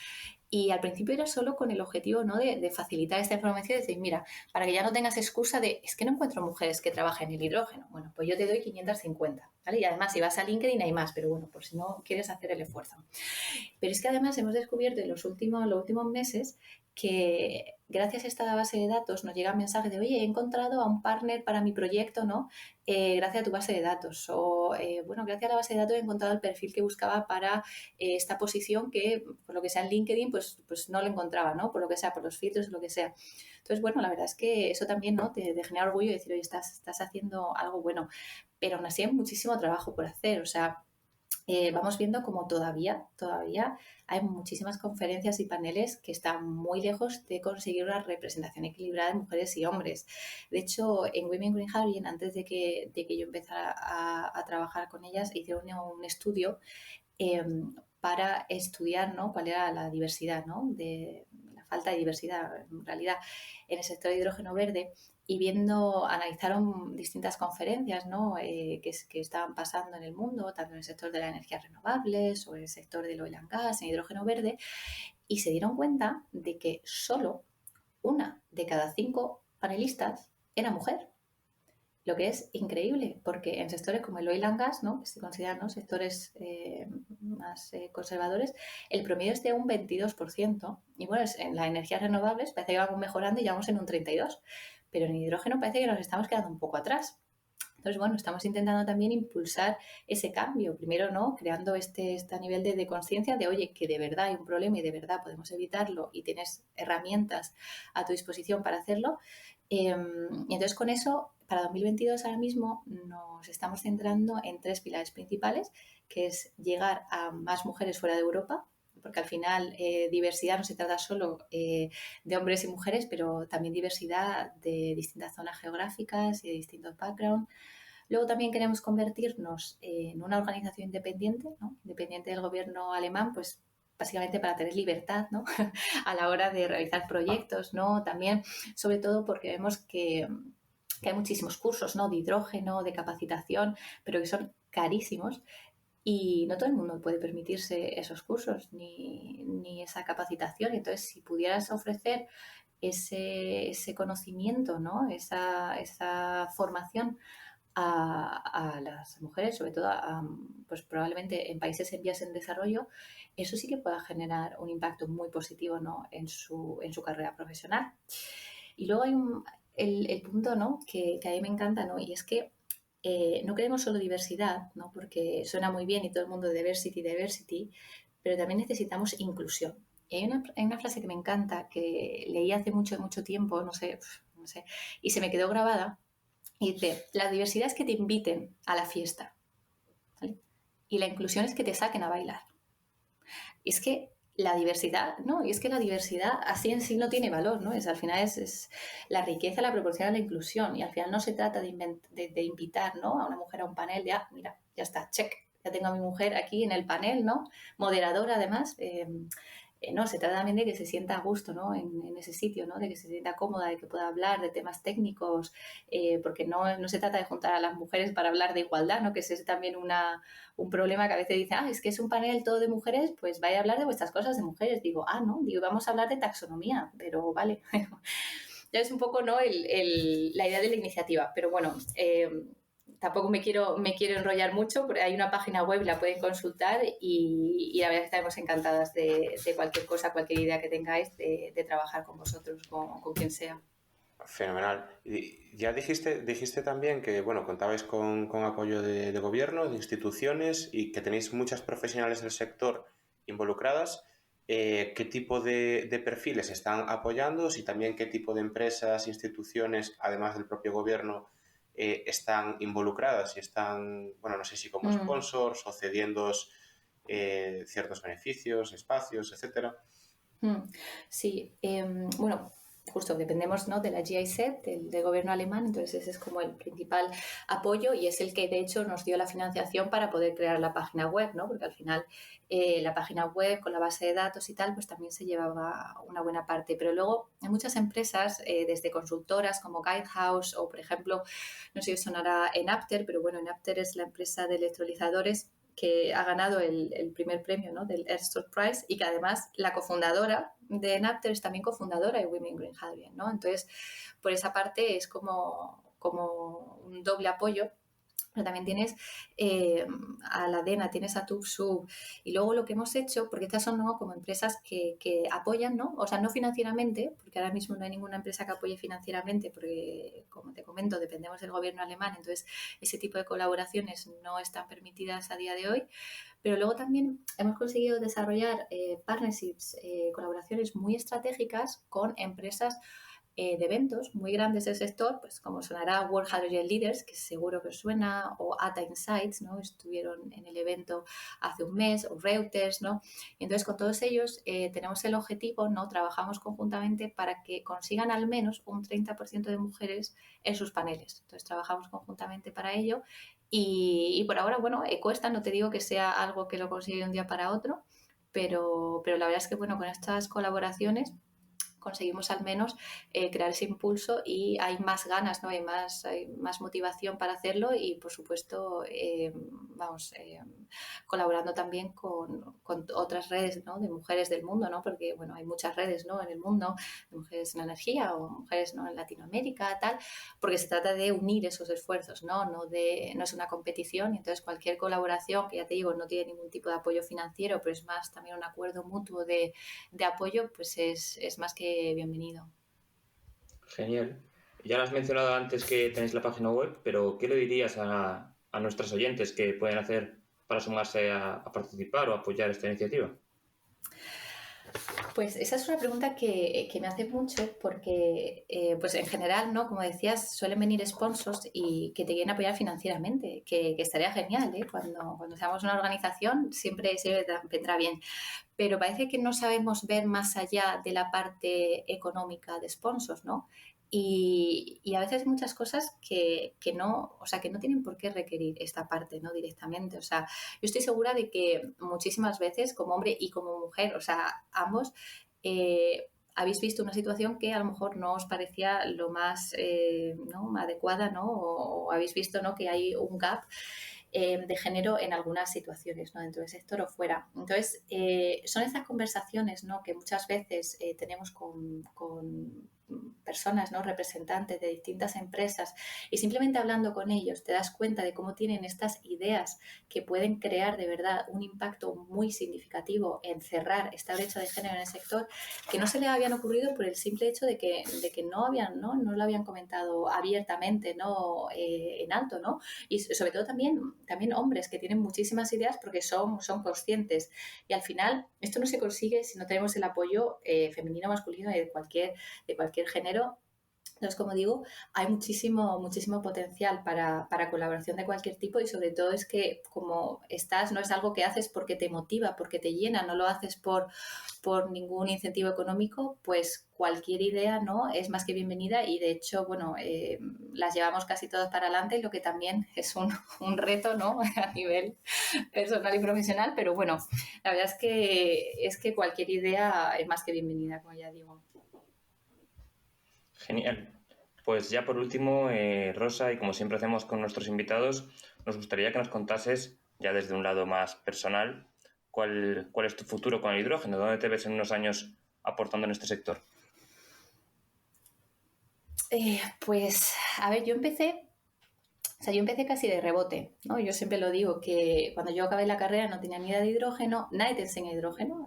Y al principio era solo con el objetivo, ¿no? de facilitar esta información y decir, mira, para que ya no tengas excusa de, es que no encuentro mujeres que trabajen en el hidrógeno. Bueno, pues yo te doy 550, ¿vale? Y además, si vas a LinkedIn hay más, pero bueno, por si no quieres hacer el esfuerzo. Pero es que además hemos descubierto en los últimos meses que gracias a esta base de datos nos llegan mensajes de, oye, he encontrado a un partner para mi proyecto, ¿no? Gracias a tu base de datos. O, bueno, gracias a la base de datos he encontrado el perfil que buscaba para esta posición que, por lo que sea en LinkedIn, pues no lo encontraba, ¿no? Por lo que sea, por los filtros, lo que sea. Entonces, bueno, la verdad es que eso también, ¿no? te genera orgullo de decir, oye, estás haciendo algo bueno. Pero aún así hay muchísimo trabajo por hacer. O sea, vamos viendo como todavía hay muchísimas conferencias y paneles que están muy lejos de conseguir una representación equilibrada de mujeres y hombres. De hecho, en Women Green Hydrogen, antes de que yo empezara a trabajar con ellas, hicieron un estudio para estudiar, ¿no? cuál era la diversidad, ¿no? de la falta de diversidad en realidad en el sector de hidrógeno verde y analizaron distintas conferencias, ¿no? que estaban pasando en el mundo, tanto en el sector de las energías renovables o en el sector del oil and gas, en hidrógeno verde, y se dieron cuenta de que solo 1 de cada 5 panelistas era mujer. Lo que es increíble, porque en sectores como el oil and gas, ¿no? que se consideran, ¿no? sectores más conservadores, el promedio es de un 22%. Y bueno, en las energías renovables parece que vamos mejorando y ya vamos en un 32%. Pero en hidrógeno parece que nos estamos quedando un poco atrás. Entonces, bueno, estamos intentando también impulsar ese cambio. Primero, ¿no? Creando este nivel de conciencia de, oye, que de verdad hay un problema y de verdad podemos evitarlo y tienes herramientas a tu disposición para hacerlo. Y entonces, con eso, para 2022 ahora mismo nos estamos centrando en 3 pilares principales, que es llegar a más mujeres fuera de Europa, porque al final diversidad no se trata solo de hombres y mujeres, pero también diversidad de distintas zonas geográficas y de distintos backgrounds. Luego también queremos convertirnos en una organización independiente, ¿no? Independiente del gobierno alemán, pues básicamente para tener libertad, ¿no? a la hora de realizar proyectos, ¿no? También, sobre todo porque vemos que hay muchísimos cursos, ¿no? de hidrógeno, de capacitación, pero que son carísimos y no todo el mundo puede permitirse esos cursos ni esa capacitación. Entonces, si pudieras ofrecer ese conocimiento, ¿no? Esa formación a las mujeres, sobre todo pues probablemente en países en vías en desarrollo, eso sí que pueda generar un impacto muy positivo, ¿no? en su carrera profesional. Y luego hay el punto, ¿no? que a mí me encanta, ¿no? Y es que no queremos solo diversidad, ¿no? Porque suena muy bien y todo el mundo diversity, diversity, pero también necesitamos inclusión. Y hay una frase que me encanta, que leí hace mucho, mucho tiempo, no sé, y se me quedó grabada, y dice, la diversidad es que te inviten a la fiesta, ¿vale? Y la inclusión es que te saquen a bailar. Y es que la diversidad, ¿no? Y es que la diversidad así en sí no tiene valor, ¿no? Al final es la riqueza, la proporción de la inclusión. Y al final no se trata de invitar, ¿no? A una mujer a un panel de, mira, ya está, check, ya tengo a mi mujer aquí en el panel, ¿no? Moderadora además. No, se trata también de que se sienta a gusto, ¿no? en ese sitio, ¿no? De que se sienta cómoda, de que pueda hablar de temas técnicos, porque no se trata de juntar a las mujeres para hablar de igualdad, ¿no? Que ese es también un problema que a veces dicen, es que es un panel todo de mujeres, pues vaya a hablar de vuestras cosas de mujeres. Digo, no, vamos a hablar de taxonomía, pero vale. Ya es un poco, ¿no? La idea de la iniciativa, pero bueno, tampoco me quiero enrollar mucho, porque hay una página web, la pueden consultar y la verdad es que estaremos encantadas de cualquier cosa, cualquier idea que tengáis de trabajar con vosotros, con quien sea. Fenomenal. Y ya dijiste también que, bueno, contabais con apoyo de gobierno, de instituciones y que tenéis muchas profesionales del sector involucradas. ¿Qué tipo de perfiles están apoyando? Y también qué tipo de empresas, instituciones, además del propio gobierno, están involucradas y están, bueno, no sé si como sponsors o cediendo ciertos beneficios, espacios, etcétera. Sí, bueno, justo dependemos, ¿no? de la GIZ, del gobierno alemán, entonces ese es como el principal apoyo y es el que de hecho nos dio la financiación para poder crear la página web, ¿no? Porque al final la página web con la base de datos y tal, pues también se llevaba una buena parte. Pero luego hay muchas empresas, desde consultoras como Guidehouse o, por ejemplo, no sé si os sonará Enapter, pero bueno, Enapter es la empresa de electrolizadores que ha ganado el primer premio, ¿no? del Earthshot Prize y que además la cofundadora de Napter es también cofundadora de Women Green Hydrogen, ¿no? Entonces, por esa parte es como un doble apoyo. Pero también tienes a la DENA, tienes a TÜV-SÜD y luego lo que hemos hecho, porque estas son, ¿no? como empresas que apoyan, ¿no? O sea, no financieramente, porque ahora mismo no hay ninguna empresa que apoye financieramente, porque, como te comento, dependemos del gobierno alemán, entonces ese tipo de colaboraciones no están permitidas a día de hoy, pero luego también hemos conseguido desarrollar partnerships, colaboraciones muy estratégicas con empresas de eventos muy grandes del sector, pues como sonará World Hydrogen Leaders, que seguro que os suena, o ATA Insights, ¿no? Estuvieron en el evento hace un mes, o Reuters, ¿no? Y entonces con todos ellos tenemos el objetivo, ¿no? Trabajamos conjuntamente para que consigan al menos un 30% de mujeres en sus paneles. Entonces trabajamos conjuntamente para ello y por ahora, bueno, cuesta, no te digo que sea algo que lo consigue de un día para otro, pero la verdad es que, bueno, con estas colaboraciones conseguimos al menos crear ese impulso y hay más ganas, ¿no? Hay más motivación para hacerlo y, por supuesto, colaborando también con otras redes, ¿no? de mujeres del mundo, ¿no? Porque, bueno, hay muchas redes, ¿no? en el mundo de mujeres en energía o mujeres, ¿no? en Latinoamérica, tal, porque se trata de unir esos esfuerzos, no es una competición y entonces cualquier colaboración, que ya te digo, no tiene ningún tipo de apoyo financiero, pero es más también un acuerdo mutuo de apoyo, pues es más que bienvenido. Genial. Ya lo has mencionado antes que tenéis la página web, pero ¿qué le dirías a nuestros oyentes que pueden hacer para sumarse a participar o apoyar esta iniciativa? Pues esa es una pregunta que me hace mucho porque, pues en general, ¿no? Como decías, suelen venir sponsors y que te quieren apoyar financieramente, que estaría genial, ¿eh? Cuando seamos una organización siempre vendrá bien. Pero parece que no sabemos ver más allá de la parte económica de sponsors, ¿no? Y a veces hay muchas cosas que no, o sea, que no tienen por qué requerir esta parte, ¿no? Directamente. O sea, yo estoy segura de que muchísimas veces, como hombre y como mujer, o sea, ambos, habéis visto una situación que a lo mejor no os parecía lo más ¿no? adecuada, ¿no? O habéis visto, ¿no? que hay un gap de género en algunas situaciones, ¿no? dentro del sector o fuera. Entonces, son estas conversaciones, ¿no? que muchas veces tenemos con personas, ¿no? Representantes de distintas empresas, y simplemente hablando con ellos te das cuenta de cómo tienen estas ideas que pueden crear de verdad un impacto muy significativo en cerrar esta brecha de género en el sector, que no se les habían ocurrido por el simple hecho de que no lo habían comentado abiertamente, ¿no? En alto, ¿no? Y sobre todo también hombres que tienen muchísimas ideas porque son conscientes, y al final esto no se consigue si no tenemos el apoyo femenino, masculino y de cualquier género. Entonces, como digo, hay muchísimo potencial para colaboración de cualquier tipo, y sobre todo es que como estás, no es algo que haces porque te motiva, porque te llena, no lo haces por ningún incentivo económico, pues cualquier idea, ¿no? Es más que bienvenida, y de hecho, bueno, las llevamos casi todas para adelante, lo que también es un reto, ¿no? A nivel personal y profesional, pero bueno, la verdad es que cualquier idea es más que bienvenida, como ya digo. Genial. Pues ya por último, Rosa, y como siempre hacemos con nuestros invitados, nos gustaría que nos contases, ya desde un lado más personal, cuál es tu futuro con el hidrógeno, dónde te ves en unos años aportando en este sector. Pues, a ver, yo empecé casi de rebote, ¿no? Yo siempre lo digo, que cuando yo acabé la carrera no tenía ni idea de hidrógeno, nadie te enseña hidrógeno,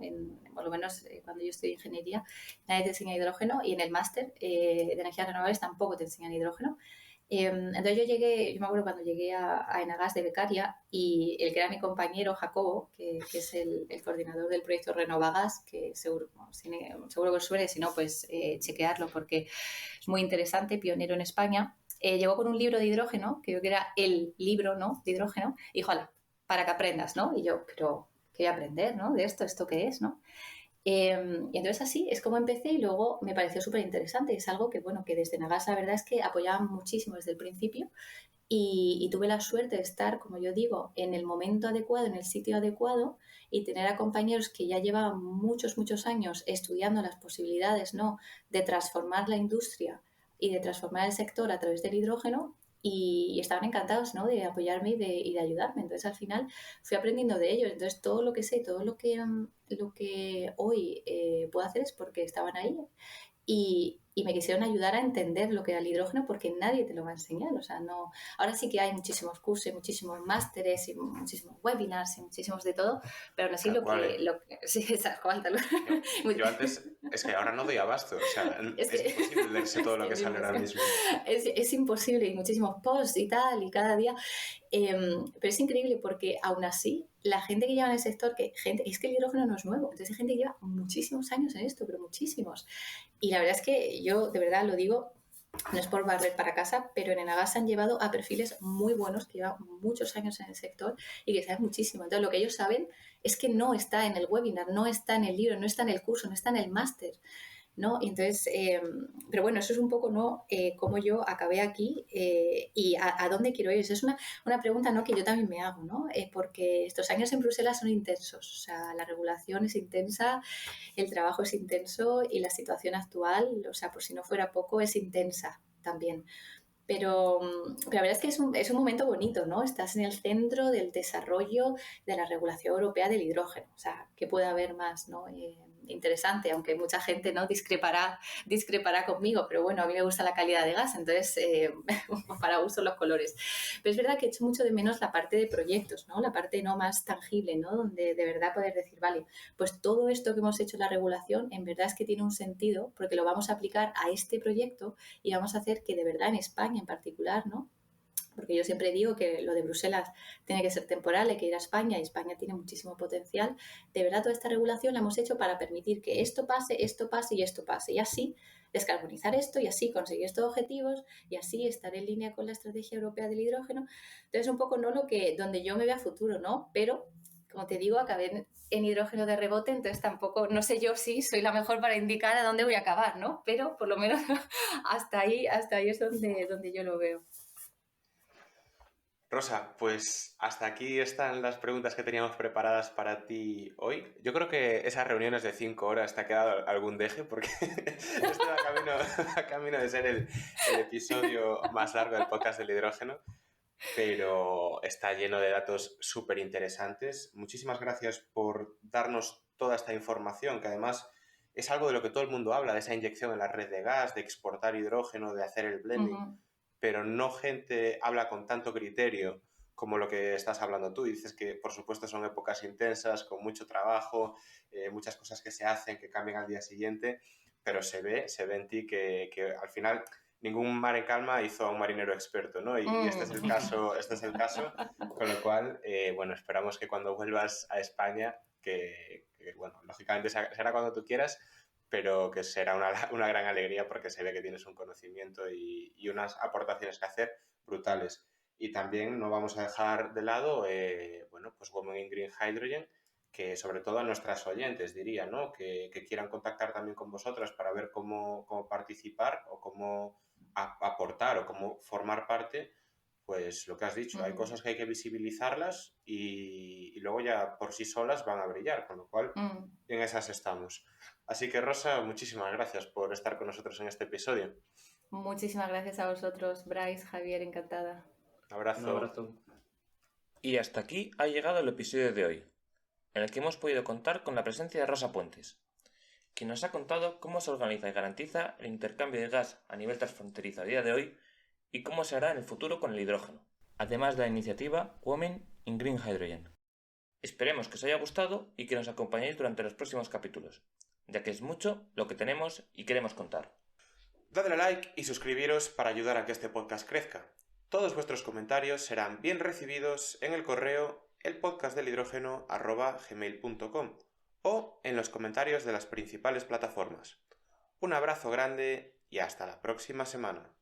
por lo menos cuando yo estudié ingeniería, nadie te enseña hidrógeno, y en el máster de energías renovables tampoco te enseñan hidrógeno. Entonces yo me acuerdo cuando llegué a Enagás de becaria, y el que era mi compañero, Jacobo, que es el coordinador del proyecto Renovagas, que seguro que os suene, si no, pues chequearlo porque es muy interesante, pionero en España. Llegó con un libro de hidrógeno, que creo que era el libro, ¿no? De hidrógeno, y dijo, hala, para que aprendas, ¿no? Y yo, pero ¿qué voy a aprender, ¿no? De esto qué es, ¿no? Y entonces así es como empecé, y luego me pareció súper interesante. Es algo que, bueno, que desde Nagas la verdad es que apoyaban muchísimo desde el principio, y tuve la suerte de estar, como yo digo, en el momento adecuado, en el sitio adecuado, y tener a compañeros que ya llevaban muchos años estudiando las posibilidades, ¿no? De transformar la industria y de transformar el sector a través del hidrógeno, y estaban encantados, ¿no? De apoyarme y de ayudarme. Entonces al final fui aprendiendo de ellos. Entonces todo lo que sé, todo lo que hoy puedo hacer es porque estaban ahí, y me quisieron ayudar a entender lo que era el hidrógeno, porque nadie te lo va a enseñar. O sea, no. Ahora sí que hay muchísimos cursos, muchísimos másteres y muchísimos webinars y muchísimos de todo, pero aún así Tal cual, ¿eh? sí, exacto, Yo antes, es que ahora no doy abasto, o sea, es es que, imposible leerse todo lo que sale ahora mismo. es imposible, y muchísimos posts y tal, y cada día. Pero es increíble porque aún así la gente que lleva en el sector, es que el hidrógeno no es nuevo, entonces hay gente que lleva muchísimos años en esto, pero muchísimos. Y la verdad es que yo de verdad lo digo, no es por barrer para casa, pero en Enagás han llevado a perfiles muy buenos que llevan muchos años en el sector y que saben muchísimo. Entonces lo que ellos saben es que no está en el webinar, no está en el libro, no está en el curso, no está en el máster, ¿no? Y entonces, pero bueno, eso es un poco, ¿no? Cómo yo acabé aquí y a dónde quiero ir. Esa es una pregunta, ¿no? Que yo también me hago, ¿no? Porque estos años en Bruselas son intensos, o sea, la regulación es intensa, el trabajo es intenso, y la situación actual, o sea, por si no fuera poco, es intensa también. Pero la verdad es que es un momento bonito, ¿no? Estás en el centro del desarrollo de la regulación europea del hidrógeno. O sea, ¿qué puede haber más, ¿no? Interesante, aunque mucha gente no discrepará conmigo, pero bueno, a mí me gusta la calidad de gas, entonces para gusto los colores. Pero es verdad que echo mucho de menos la parte de proyectos, ¿no? La parte no más tangible, ¿no? Donde de verdad poder decir, vale, pues todo esto que hemos hecho en la regulación en verdad es que tiene un sentido, porque lo vamos a aplicar a este proyecto, y vamos a hacer que de verdad en España en particular, ¿no? Porque yo siempre digo que lo de Bruselas tiene que ser temporal, hay que ir a España, y España tiene muchísimo potencial. De verdad, toda esta regulación la hemos hecho para permitir que esto pase y esto pase, y así descarbonizar esto, y así conseguir estos objetivos, y así estar en línea con la estrategia europea del hidrógeno. Entonces, un poco no donde yo me veo a futuro, ¿no? Pero, como te digo, acabé en hidrógeno de rebote, entonces tampoco, no sé yo si soy la mejor para indicar a dónde voy a acabar, ¿no? Pero por lo menos hasta ahí es donde yo lo veo. Rosa, pues hasta aquí están las preguntas que teníamos preparadas para ti hoy. Yo creo que esas reuniones de 5 horas te ha quedado algún deje, porque esto va camino de ser el episodio más largo del podcast del hidrógeno, pero está lleno de datos súper interesantes. Muchísimas gracias por darnos toda esta información, que además es algo de lo que todo el mundo habla, de esa inyección en la red de gas, de exportar hidrógeno, de hacer el blending, pero no gente habla con tanto criterio como lo que estás hablando tú. Y dices que, por supuesto, son épocas intensas, con mucho trabajo, muchas cosas que se hacen, que cambian al día siguiente, pero se ve en ti que al final ningún mar en calma hizo a un marinero experto, ¿no? Y este es el caso, con lo cual, bueno, esperamos que cuando vuelvas a España, que bueno, lógicamente será cuando tú quieras, pero que será una gran alegría porque se ve que tienes un conocimiento y unas aportaciones que hacer brutales. Y también no vamos a dejar de lado, bueno, pues Women in Green Hydrogen, que sobre todo a nuestras oyentes diría, ¿no? Que quieran contactar también con vosotras para ver cómo participar o cómo aportar o cómo formar parte. Pues lo que has dicho, hay cosas que hay que visibilizarlas y luego ya por sí solas van a brillar, con lo cual en esas estamos. Así que Rosa, muchísimas gracias por estar con nosotros en este episodio. Muchísimas gracias a vosotros, Bryce, Javier, encantada. Abrazo. Un abrazo. Y hasta aquí ha llegado el episodio de hoy, en el que hemos podido contar con la presencia de Rosa Puentes, quien nos ha contado cómo se organiza y garantiza el intercambio de gas a nivel transfronterizo a día de hoy y cómo se hará en el futuro con el hidrógeno, además de la iniciativa Women in Green Hydrogen. Esperemos que os haya gustado y que nos acompañéis durante los próximos capítulos, ya que es mucho lo que tenemos y queremos contar. Dadle a like y suscribiros para ayudar a que este podcast crezca. Todos vuestros comentarios serán bien recibidos en el correo elpodcastdelhidrógeno@gmail.com o en los comentarios de las principales plataformas. Un abrazo grande y hasta la próxima semana.